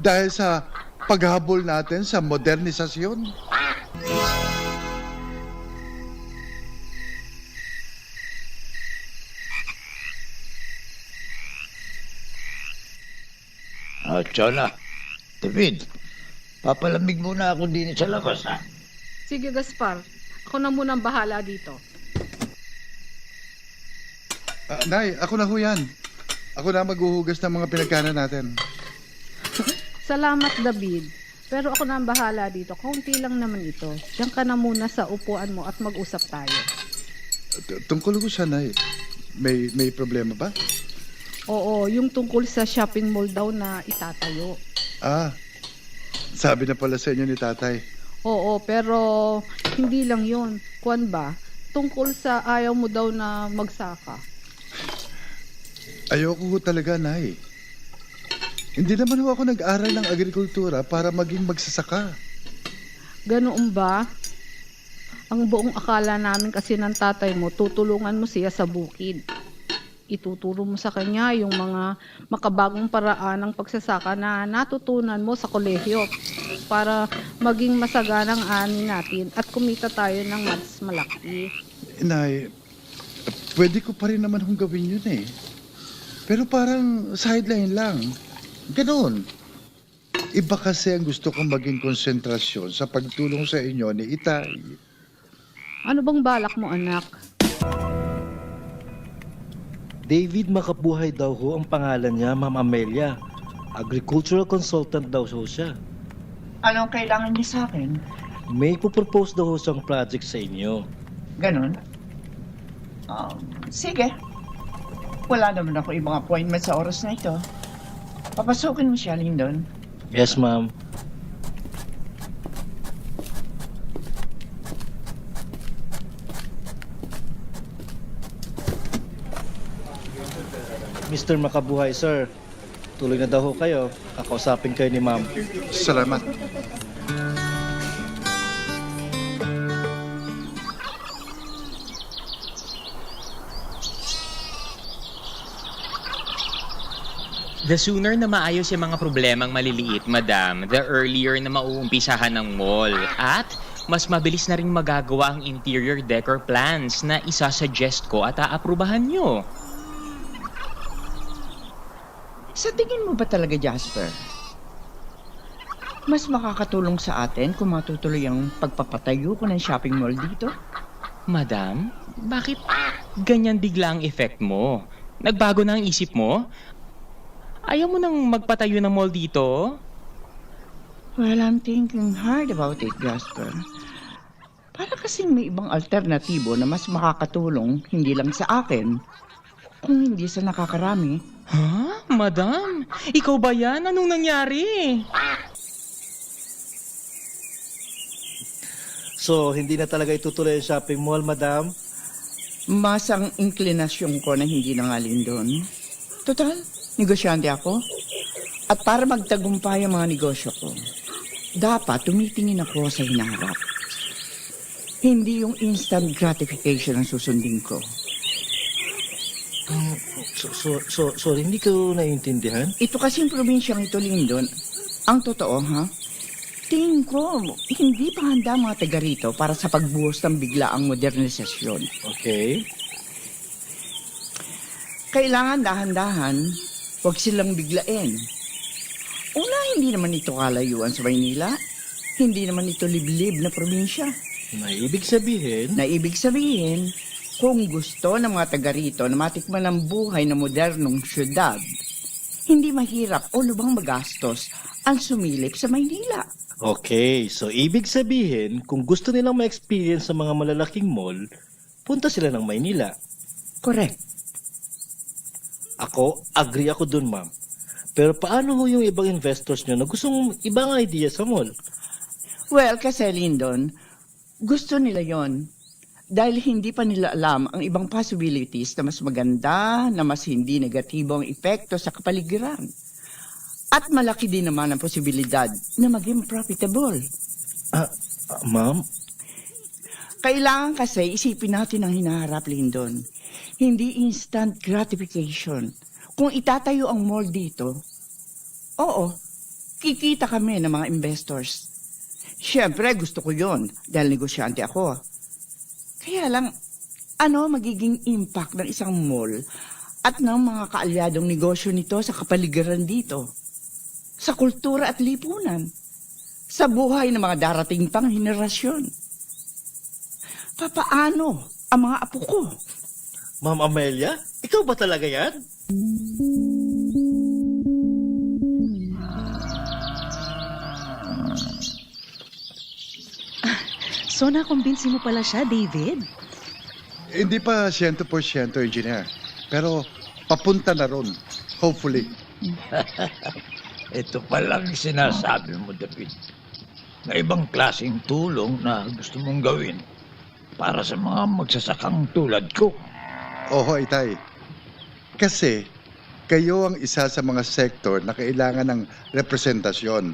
dahil sa paghabol natin sa modernisasyon? Tsona, David, papalamig muna ako din sa labas, ha? Sige, Gaspar. Ako na munang bahala dito. Nay, ako na ho yan. Ako na maghuhugas ng mga pinagkanan natin. Salamat, David. Pero ako na ang bahala dito. Kaunti lang naman ito. Diyan ka na muna sa upuan mo at mag-usap tayo. Tungkol ko siya, Nay. May problema ba? Oo, yung tungkol sa shopping mall daw na itatayo. Sabi na pala sa inyo ni tatay. Oo, pero hindi lang yun. Kuwan ba? Tungkol sa ayaw mo daw na magsaka. Ayoko ho talaga, Nay. Hindi naman ho ako nag-aral ng agrikultura para maging magsasaka. Ganoon ba? Ang buong akala namin kasi ng tatay mo, tutulungan mo siya sa bukid. Ituturo mo sa kanya yung mga makabagong paraan ng pagsasaka na natutunan mo sa kolehiyo para maging masaganang ani natin at kumita tayo ng mas malaki. Nay, pwede ko pa rin naman hong gawin yun eh. Pero parang sideline lang. Ganoon. Iba kasi ang gusto kong maging konsentrasyon sa pagtulong sa inyo ni Itay. Ano bang balak mo, anak? David Makabuhay daw ho ang pangalan niya, Ma'am Amelia. Agricultural consultant daw ho siya. Anong kailangan niya sa akin? May pupropose daw ho siyang project sa inyo. Ganon? Sige. Wala naman ako ibang appointment sa oras na ito. Papasukin mo siya, Lyndon. Yes, ma'am. Mr. Makabuhay, sir. Tuloy na daw ho kayo. Kakausapin kayo ni ma'am. Salamat. The sooner na maayos yung mga problemang maliliit, madam, the earlier na mauumpisahan ng mall. At mas mabilis na rin magagawa ang interior decor plans na isasuggest ko at aaprubahan nyo. Sa tingin mo ba talaga, Jasper? Mas makakatulong sa atin kung matutuloy ang pagpapatayo ko ng shopping mall dito? Madam, bakit ganyan bigla ang effect mo? Nagbago na ang isip mo? Ayaw mo nang magpatayo ng mall dito? Well, I'm thinking hard about it, Jasper. Para kasing may ibang alternatibo na mas makakatulong hindi lang sa akin, kung hindi sa nakakarami. Ha? Madam? Ikaw ba yan? Anong nangyari? So, hindi na talaga itutuloy ang shopping mall, madam? Mas ang inklinasyon ko na hindi na nga Lyndon. Total, negosyante ako. At para magtagumpay ang mga negosyo ko, dapat tumitingin ako sa hinaharap. Hindi yung instant gratification ang susundin ko. Sorry, hindi ko naiintindihan. Ito kasing probinsyang ito, Lyndon. Ang totoo, ha? Tingin ko, hindi pa handa mga taga rito para sa pagbuhos ng biglaang modernisasyon. Okay. Kailangan dahan-dahan, huwag silang biglain. Una, hindi naman ito kalayuan sa Maynila. Hindi naman ito liblib na probinsya. Na ibig sabihin, kung gusto ng mga taga rito na matikman ang buhay ng modernong syudad, hindi mahirap o lubang magastos ang sumilip sa Maynila. Okay, so ibig sabihin, kung gusto nilang ma-experience sa mga malalaking mall, punta sila ng Maynila. Correct. Agree ako dun, ma'am. Pero paano ho yung ibang investors nyo na gustong ibang idea sa mall? Well, kasi Lyndon, gusto nila yon. Dahil hindi pa nila alam ang ibang possibilities na mas maganda, na mas hindi negatibo ang epekto sa kapaligiran. At malaki din naman ang posibilidad na maging profitable. Ma'am? Kailangan kasi isipin natin ang hinaharap, Lyndon. Hindi instant gratification. Kung itatayo ang mall dito, oo, kikita kami ng mga investors. Siyempre, gusto ko yon dahil negosyante ako. Kaya lang, ano magiging impact ng isang mall at ng mga kaalyadong negosyo nito sa kapaligiran dito? Sa kultura at lipunan? Sa buhay ng mga darating pang henerasyon? Papaano ang mga apo ko? Ma'am Amelia? Ikaw ba talaga yan? So nakumbinsi mo pala siya, David? Hindi pa 100% engineer. Pero papunta na ron. Hopefully. Ito palang sinasabi mo, David. Na ibang klaseng tulong na gusto mong gawin para sa mga magsasakang tulad ko. Oho, Itay. Kasi kayo ang isa sa mga sektor na kailangan ng representasyon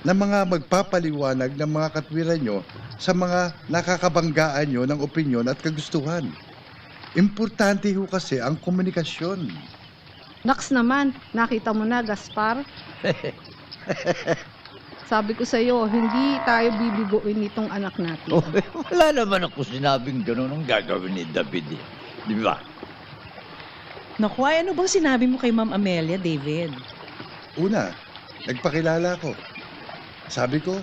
na mga magpapaliwanag ng mga katwiran nyo sa mga nakakabanggaan nyo ng opinyon at kagustuhan. Importante ho kasi ang komunikasyon. Naks naman, nakita mo na, Gaspar. Sabi ko sa'yo, hindi tayo bibiguin nitong anak natin. Wala naman ako sinabing gano'n ang gagawin ni David. Di ba? Naku, ay ano bang sinabi mo kay Ma'am Amelia, David? Una, nagpakilala ko. Sabi ko,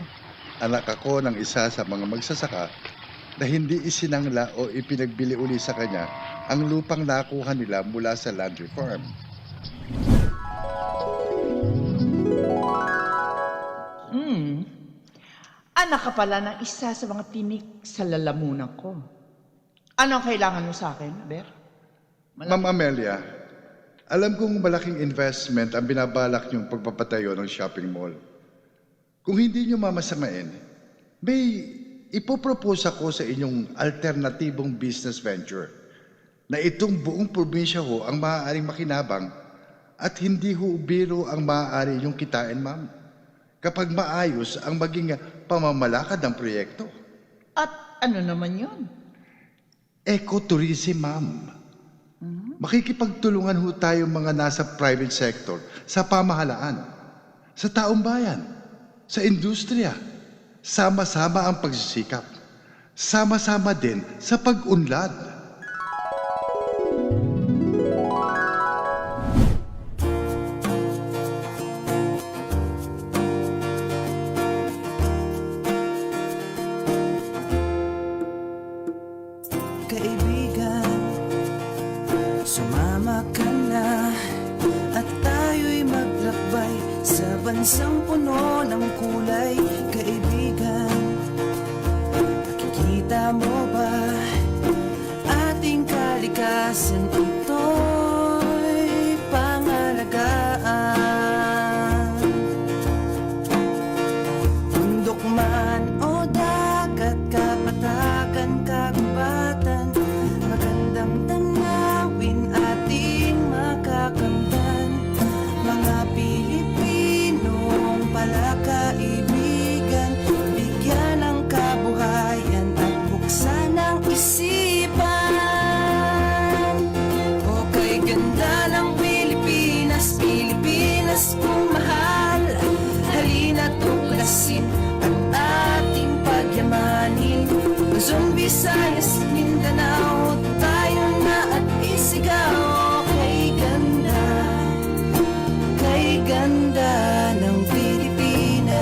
anak ako ng isa sa mga magsasaka na hindi isinangla o ipinagbili uli sa kanya ang lupang nakuha nila mula sa land reform. Anak ka pala ng isa sa mga tinik sa lalamunan ko. Ano ang kailangan mo sa akin, Ber? Ma'am Amelia, alam kong malaking investment ang binabalak niyong pagpapatayo ng shopping mall. Kung hindi niyo mamasamain, may ipopropose ako sa inyong alternatibong business venture na itong buong probinsya ho ang maaaring makinabang at hindi ho biro ang maaari yung kitain, ma'am, kapag maayos ang maging pamamalakad ng proyekto. At ano naman yun? Ecotourism, ma'am. Makikipagtulungan ho tayo mga nasa private sector sa pamahalaan, sa taong bayan, sa industriya. Sama-sama ang pagsisikap. Sama-sama din sa pag-unlad. Kaibigan, sumama ka na at tayo'y maglakbay sa bansang puno ng kulay. Kaibigan, nakikita mo ba ating kalikasan ito'y pangalagaan? Bundok man o dagat, kapatagan, kagubatan, magandang tanawin ating makakamtan. Mga Pilipinong palakaibigan, bigyan ng kabuhayan at buksan ang isipan. O kay ganda ng Pilipinas, Pilipinas kong mahal, halina't tuklasin ang ating pagyamanin. Luzon, Visayas, Mindanao, tayo na at isigaw. Kay ganda ng Pilipinas.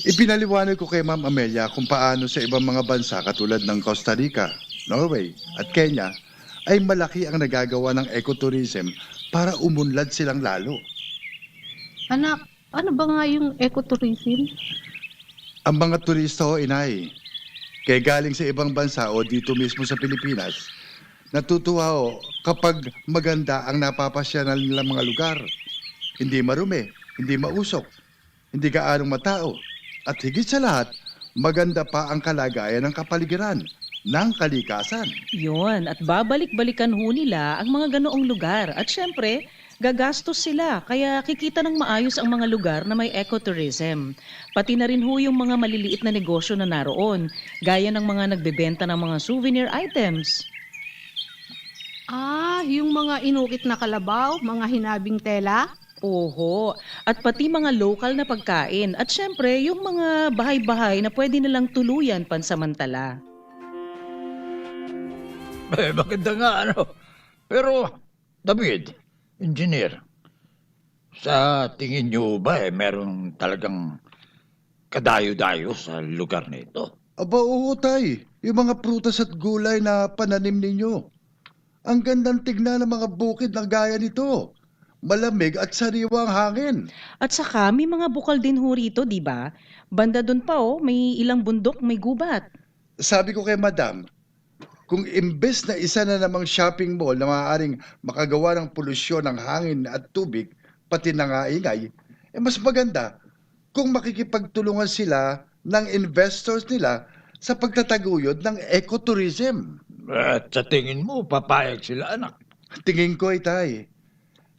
Ipinaliwanag ko kay Ma'am Amelia kung paano sa ibang mga bansa katulad ng Costa Rica, Norway at Kenya ay malaki ang nagagawa ng ecotourism para umunlad silang lalo. Anak, ano ba nga yung ecotourism? Ang mga turista o inay, kaya galing sa ibang bansa o dito mismo sa Pilipinas, Natutuwa ako kapag maganda ang napapasyanan nilang mga lugar. Hindi marumi, hindi mausok, hindi gaanong matao. At higit sa lahat, maganda pa ang kalagayan ng kapaligiran, ng kalikasan. Yun, at babalik-balikan ho nila ang mga ganoong lugar. At syempre, gagastos sila, kaya kikita ng maayos ang mga lugar na may ecotourism. Pati na rin ho yung mga maliliit na negosyo na naroon, gaya ng mga nagbebenta ng mga souvenir items. Yung mga inukit na kalabaw, mga hinabing tela. Oho, at pati mga local na pagkain. At syempre, yung mga bahay-bahay na pwede nilang tuluyan pansamantala. Maganda nga ano. Pero, David, engineer, sa tingin nyo ba meron talagang kadayo-dayo sa lugar na ito? Aba, oo, tay. Yung mga prutas at gulay na pananim ninyo. Ang gandang tignan ng mga bukid na gaya nito. Malamig at sariwa ang hangin. At saka, may mga bukal din ho rito, di ba? Banda doon pa may ilang bundok, may gubat. Sabi ko kay madam, kung imbes na isa na namang shopping mall na maaaring makagawa ng polusyon ng hangin at tubig, pati nangaingay, mas maganda kung makikipagtulungan sila ng investors nila sa pagtataguyod ng ecotourism. At sa tingin mo, papayag sila, anak? Tingin ko ay tay.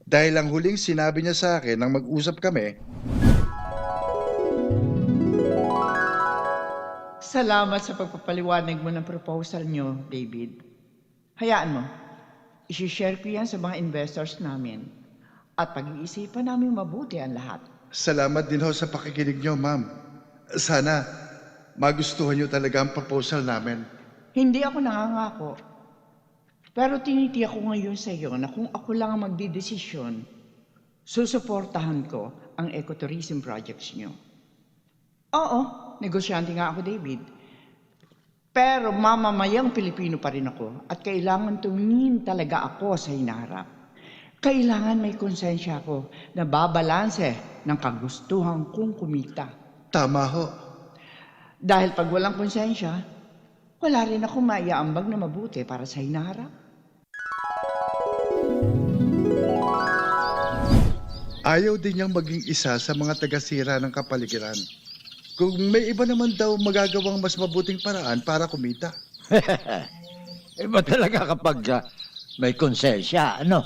Dahil ang huling sinabi niya sa akin nang mag-usap kami, Salamat sa pagpapaliwanag mo ng proposal nyo, David. Hayaan mo, isi-share ko yan sa mga investors namin at pag-iisipan namin mabuti ang lahat. salamat din ho sa pakikinig niyo, ma'am. Sana magustuhan niyo talaga ang proposal namin. Hindi ako nangangako. Pero tinitiyak ko ngayon sa iyo na kung ako lang ang magdidesisyon, susuportahan ko ang ecotourism projects nyo. Oo, negosyante nga ako, David. Pero mamamayang Pilipino pa rin ako at kailangan tumingin talaga ako sa hinaharap. Kailangan may konsensya ako na babalanse ng kagustuhan kong kumita. Tama ho. Dahil pag walang konsensya, wala rin ako maiaambag na mabuti para sa hinaharap. Ayaw din niyang maging isa sa mga tagasira ng kapaligiran. Kung may iba naman daw magagawang mas mabuting paraan para kumita. Iba talaga kapag may konsensya, ano?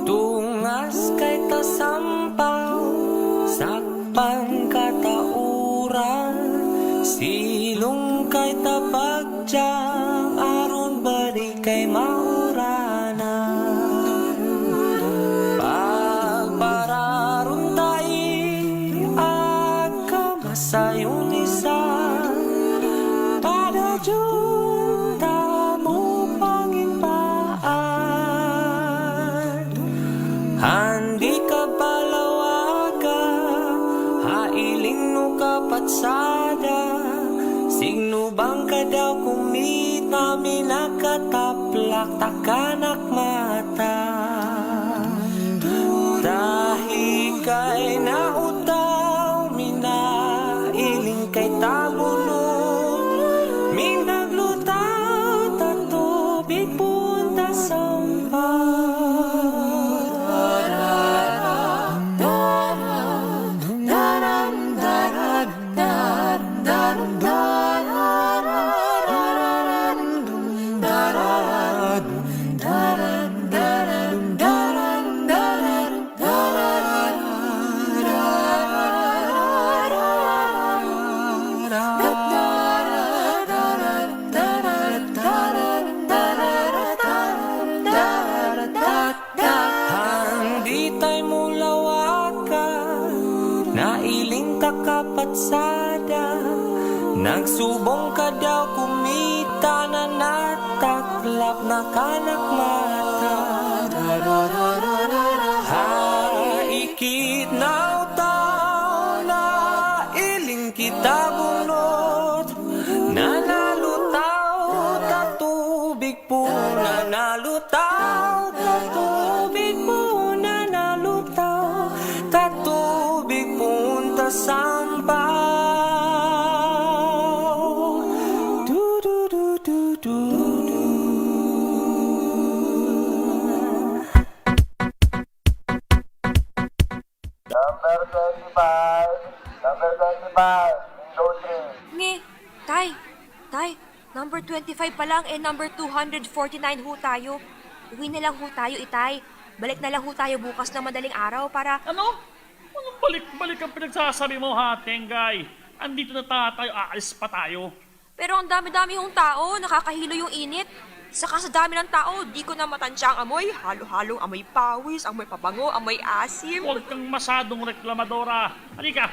Tungas kay tasampaw, sakpan katauran, silong kay tapagdyang, aron balik kay maurana. Pagpararon tayo, agkamasayon isa, pada junta mo panginpaan. Handi ka balawaga, hailing no kapatsada, signo bang ka daw kumita, minakataplak takanak mata. Dahil kay nautaw, minailing kay tabulong, minaglutaw tatubig punta sampay. Handi tay mo lawaka, nailing ta kapatsada, nagsubong ka daw kumita, na nataklap na kanak mata. Haikit na uta na nalutaw, katubig mo na nalutaw, katubig punta sampaw. Du du du du du du. Number 25, number 25, show 3. Nge, Tay, number 25 pa lang, number 249 ho tayo. Uwi na lang ho tayo, Itay. Balik na lang ho tayo bukas ng madaling araw para... Ano? Anong balik-balik ang pinagsasabi mo ha, Tengay? Andito na tayo, aalis pa tayo. Pero ang dami-dami hong tao, nakakahilo yung init. Saka sa dami ng tao, di ko na matansya ang amoy. Halo-halong amoy pawis, amoy pabango, amoy asim. Huwag kang masadong reklamadora. Halika.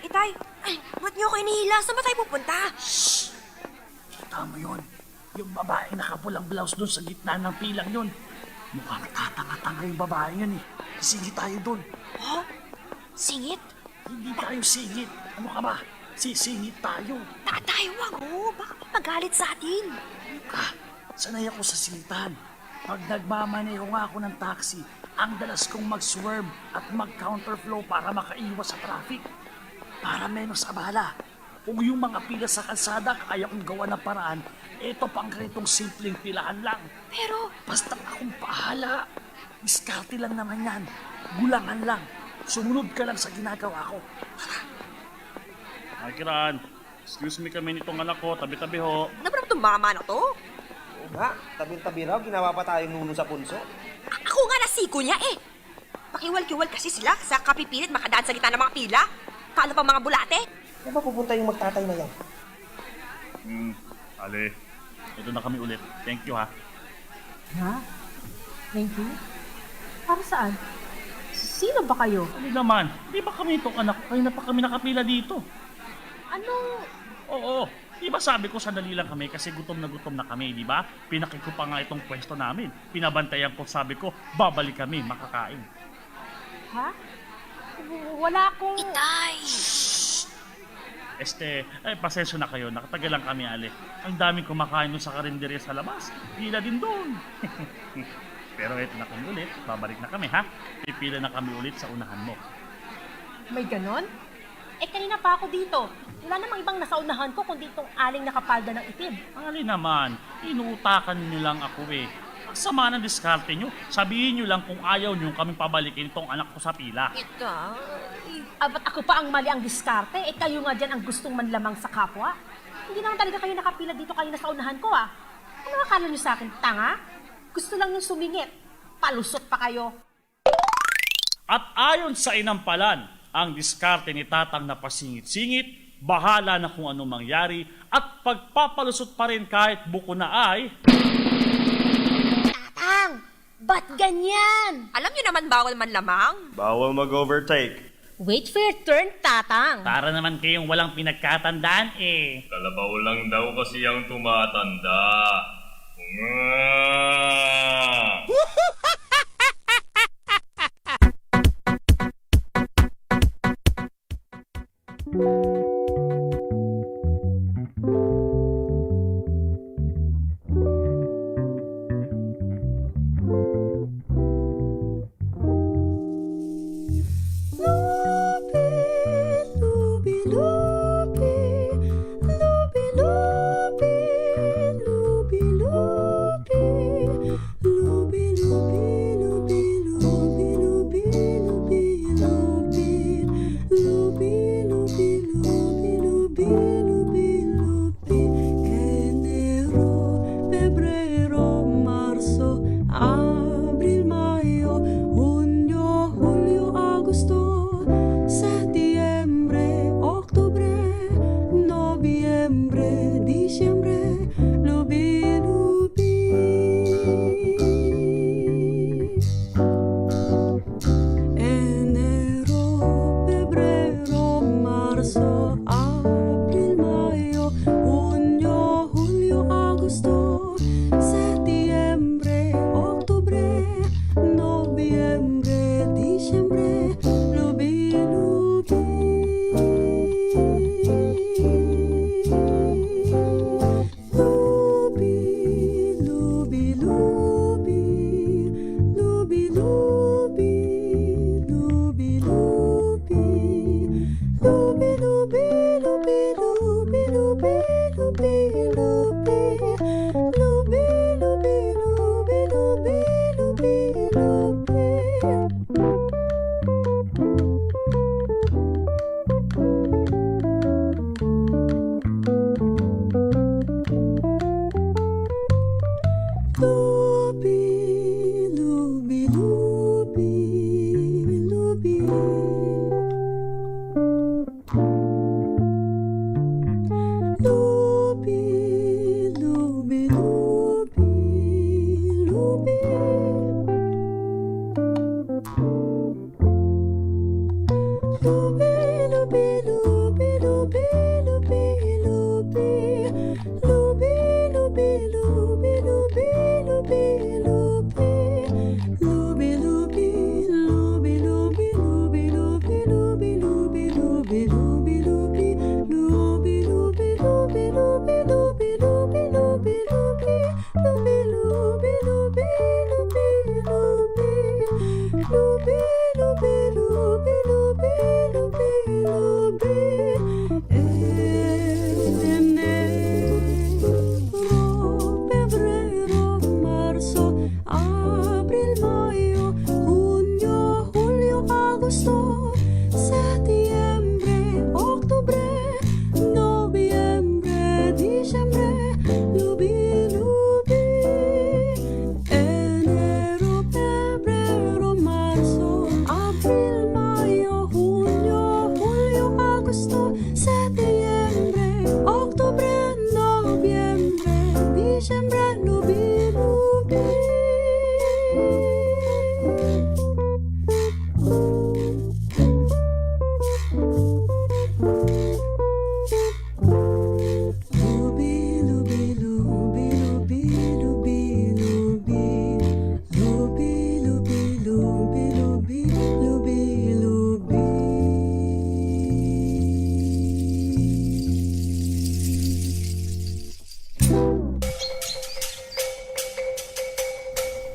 Itay, ba't niyo ako inihila? Saan ba tayo pupunta? Shhh! Kita mo yun. Yung babae nakapulang blouse doon sa gitna ng pilang yun. Mukhang tatanga-tanga yung babae yun eh. Singit tayo doon. Huh? Singit? Hindi tayo singit. Ano ka ba? Sisingit tayo. Tayo, wag ho. Baka may magalit sa atin. Sanay ako sa singitan. Pag nagmamaneho nga ako ng taxi, ang dalas kong mag-swerve at mag-counterflow para makaiwas sa traffic. Para menos abala. Kung yung mga pila sa kalsada kaya kong gawa ng paraan, ito pang ganitong simpleng pilahan lang. Pero... Basta akong pahala. Diskarte lang naman yan. Gulangan lang. Sumunod ka lang sa ginagawa ko. Ay, Kiran. Excuse me kami nitong anak ko. Tabi-tabi ho. Ano ba naman itong mama na to? Oo nga, tabi-tabi raw. Ginawa pa tayong nuno sa punso. Ako nga nasiko niya eh. Pakiwal-kiwal kasi sila sa kapipilit makadaan sa gitna ng mga pila. Paano pa mga bulate? Di ba pupunta yung magtatay na yan? Ale. Ito na kami ulit. Thank you ha. Ha? Thank you? Para saan? Sino ba kayo? Ano naman? Di ba kami itong anak ko? Kaya na pa kami nakapila dito. Anong... Oo. Di ba sabi ko sandali lang kami kasi gutom na kami, di ba? Pinakit ko pa nga itong pwesto namin. Pinabantayan ko, sabi ko, babalik kami, makakain. Ha? Wala akong... Itay! Pasensya na kayo. Nakatagal lang kami, Ale. Ang daming kumakain doon sa karinderya sa labas. Pila din doon. Pero eto na kami ulit. Babalik na kami, ha? Pipila na kami ulit sa unahan mo. May ganon? Kanina pa ako dito. Wala namang ibang nasa unahan ko kundi itong aling nakapalda ng itim. Ali naman, inuutakan niyo lang ako eh. Ang sama ng diskarte niyo. Sabihin niyo lang kung ayaw niyo kaming pabalikin itong anak ko sa pila. Itay... Ba't ako pa ang mali ang diskarte? Kayo nga dyan ang gustong manlamang sa kapwa? Hindi naman talaga kayo nakapila dito kayo sa unahan ko ah. Ano akala niyo sa akin? Tanga? Gusto lang yung sumingit. Palusot pa kayo. At ayon sa inampalan, ang diskarte ni Tatang na pasingit-singit, bahala na kung anong mangyari, at pagpapalusot pa rin kahit buko na ay... Tatang! Ba't ganyan? Alam niyo naman bawal man lamang. Bawal mag-overtake. Wait for your turn, Tatang. Para naman kayong walang pinagkatandaan eh. Kalabaw lang daw kasi ang tumatanda. Lubi-lubi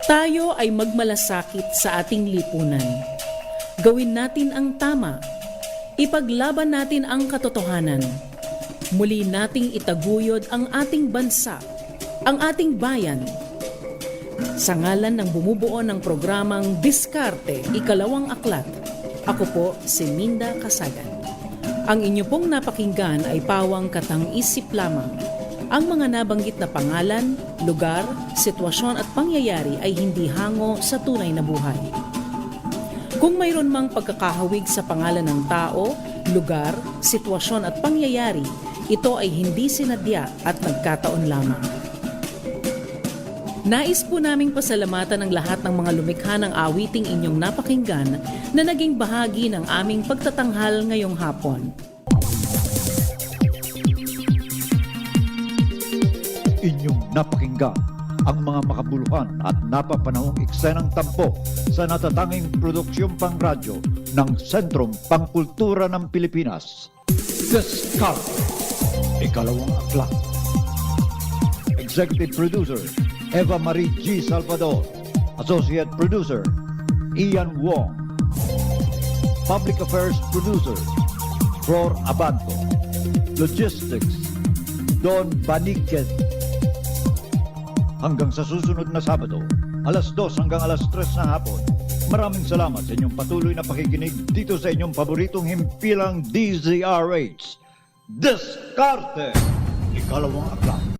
Tayo ay magmalasakit sa ating lipunan. Gawin natin ang tama. Ipaglaban natin ang katotohanan. Muli nating itaguyod ang ating bansa, ang ating bayan. Sa ngalan ng bumubuo ng programang Diskarte, Ikalawang Aklat, ako po si Minda Kasagan. Ang inyo pong napakinggan ay pawang katang-isip lamang. Ang mga nabanggit na pangalan, lugar, sitwasyon at pangyayari ay hindi hango sa tunay na buhay. Kung mayroon mang pagkakahawig sa pangalan ng tao, lugar, sitwasyon at pangyayari, ito ay hindi sinadya at nagkataon lamang. Nais po naming pasalamatan ang lahat ng mga lumikha ng awiting inyong napakinggan na naging bahagi ng aming pagtatanghal ngayong hapon. Inyong napakinggan ang mga makabuluhan at napapanahong eksenang tampo sa natatanging produksyong pangradyo ng Sentrong Pangkultura ng Pilipinas. Diskarte, Ikalawang Aklat. Executive Producer, Eva Marie G. Salvador. Associate Producer, Ian Wong. Public Affairs Producer, Flor Abanto. Logistics, Don Baniquez. Hanggang sa susunod na Sabado, alas 2 hanggang alas 3 na hapon. Maraming salamat sa inyong patuloy na pakikinig dito sa inyong paboritong himpilang DZRH. Diskarte, Ikalawang Aklat.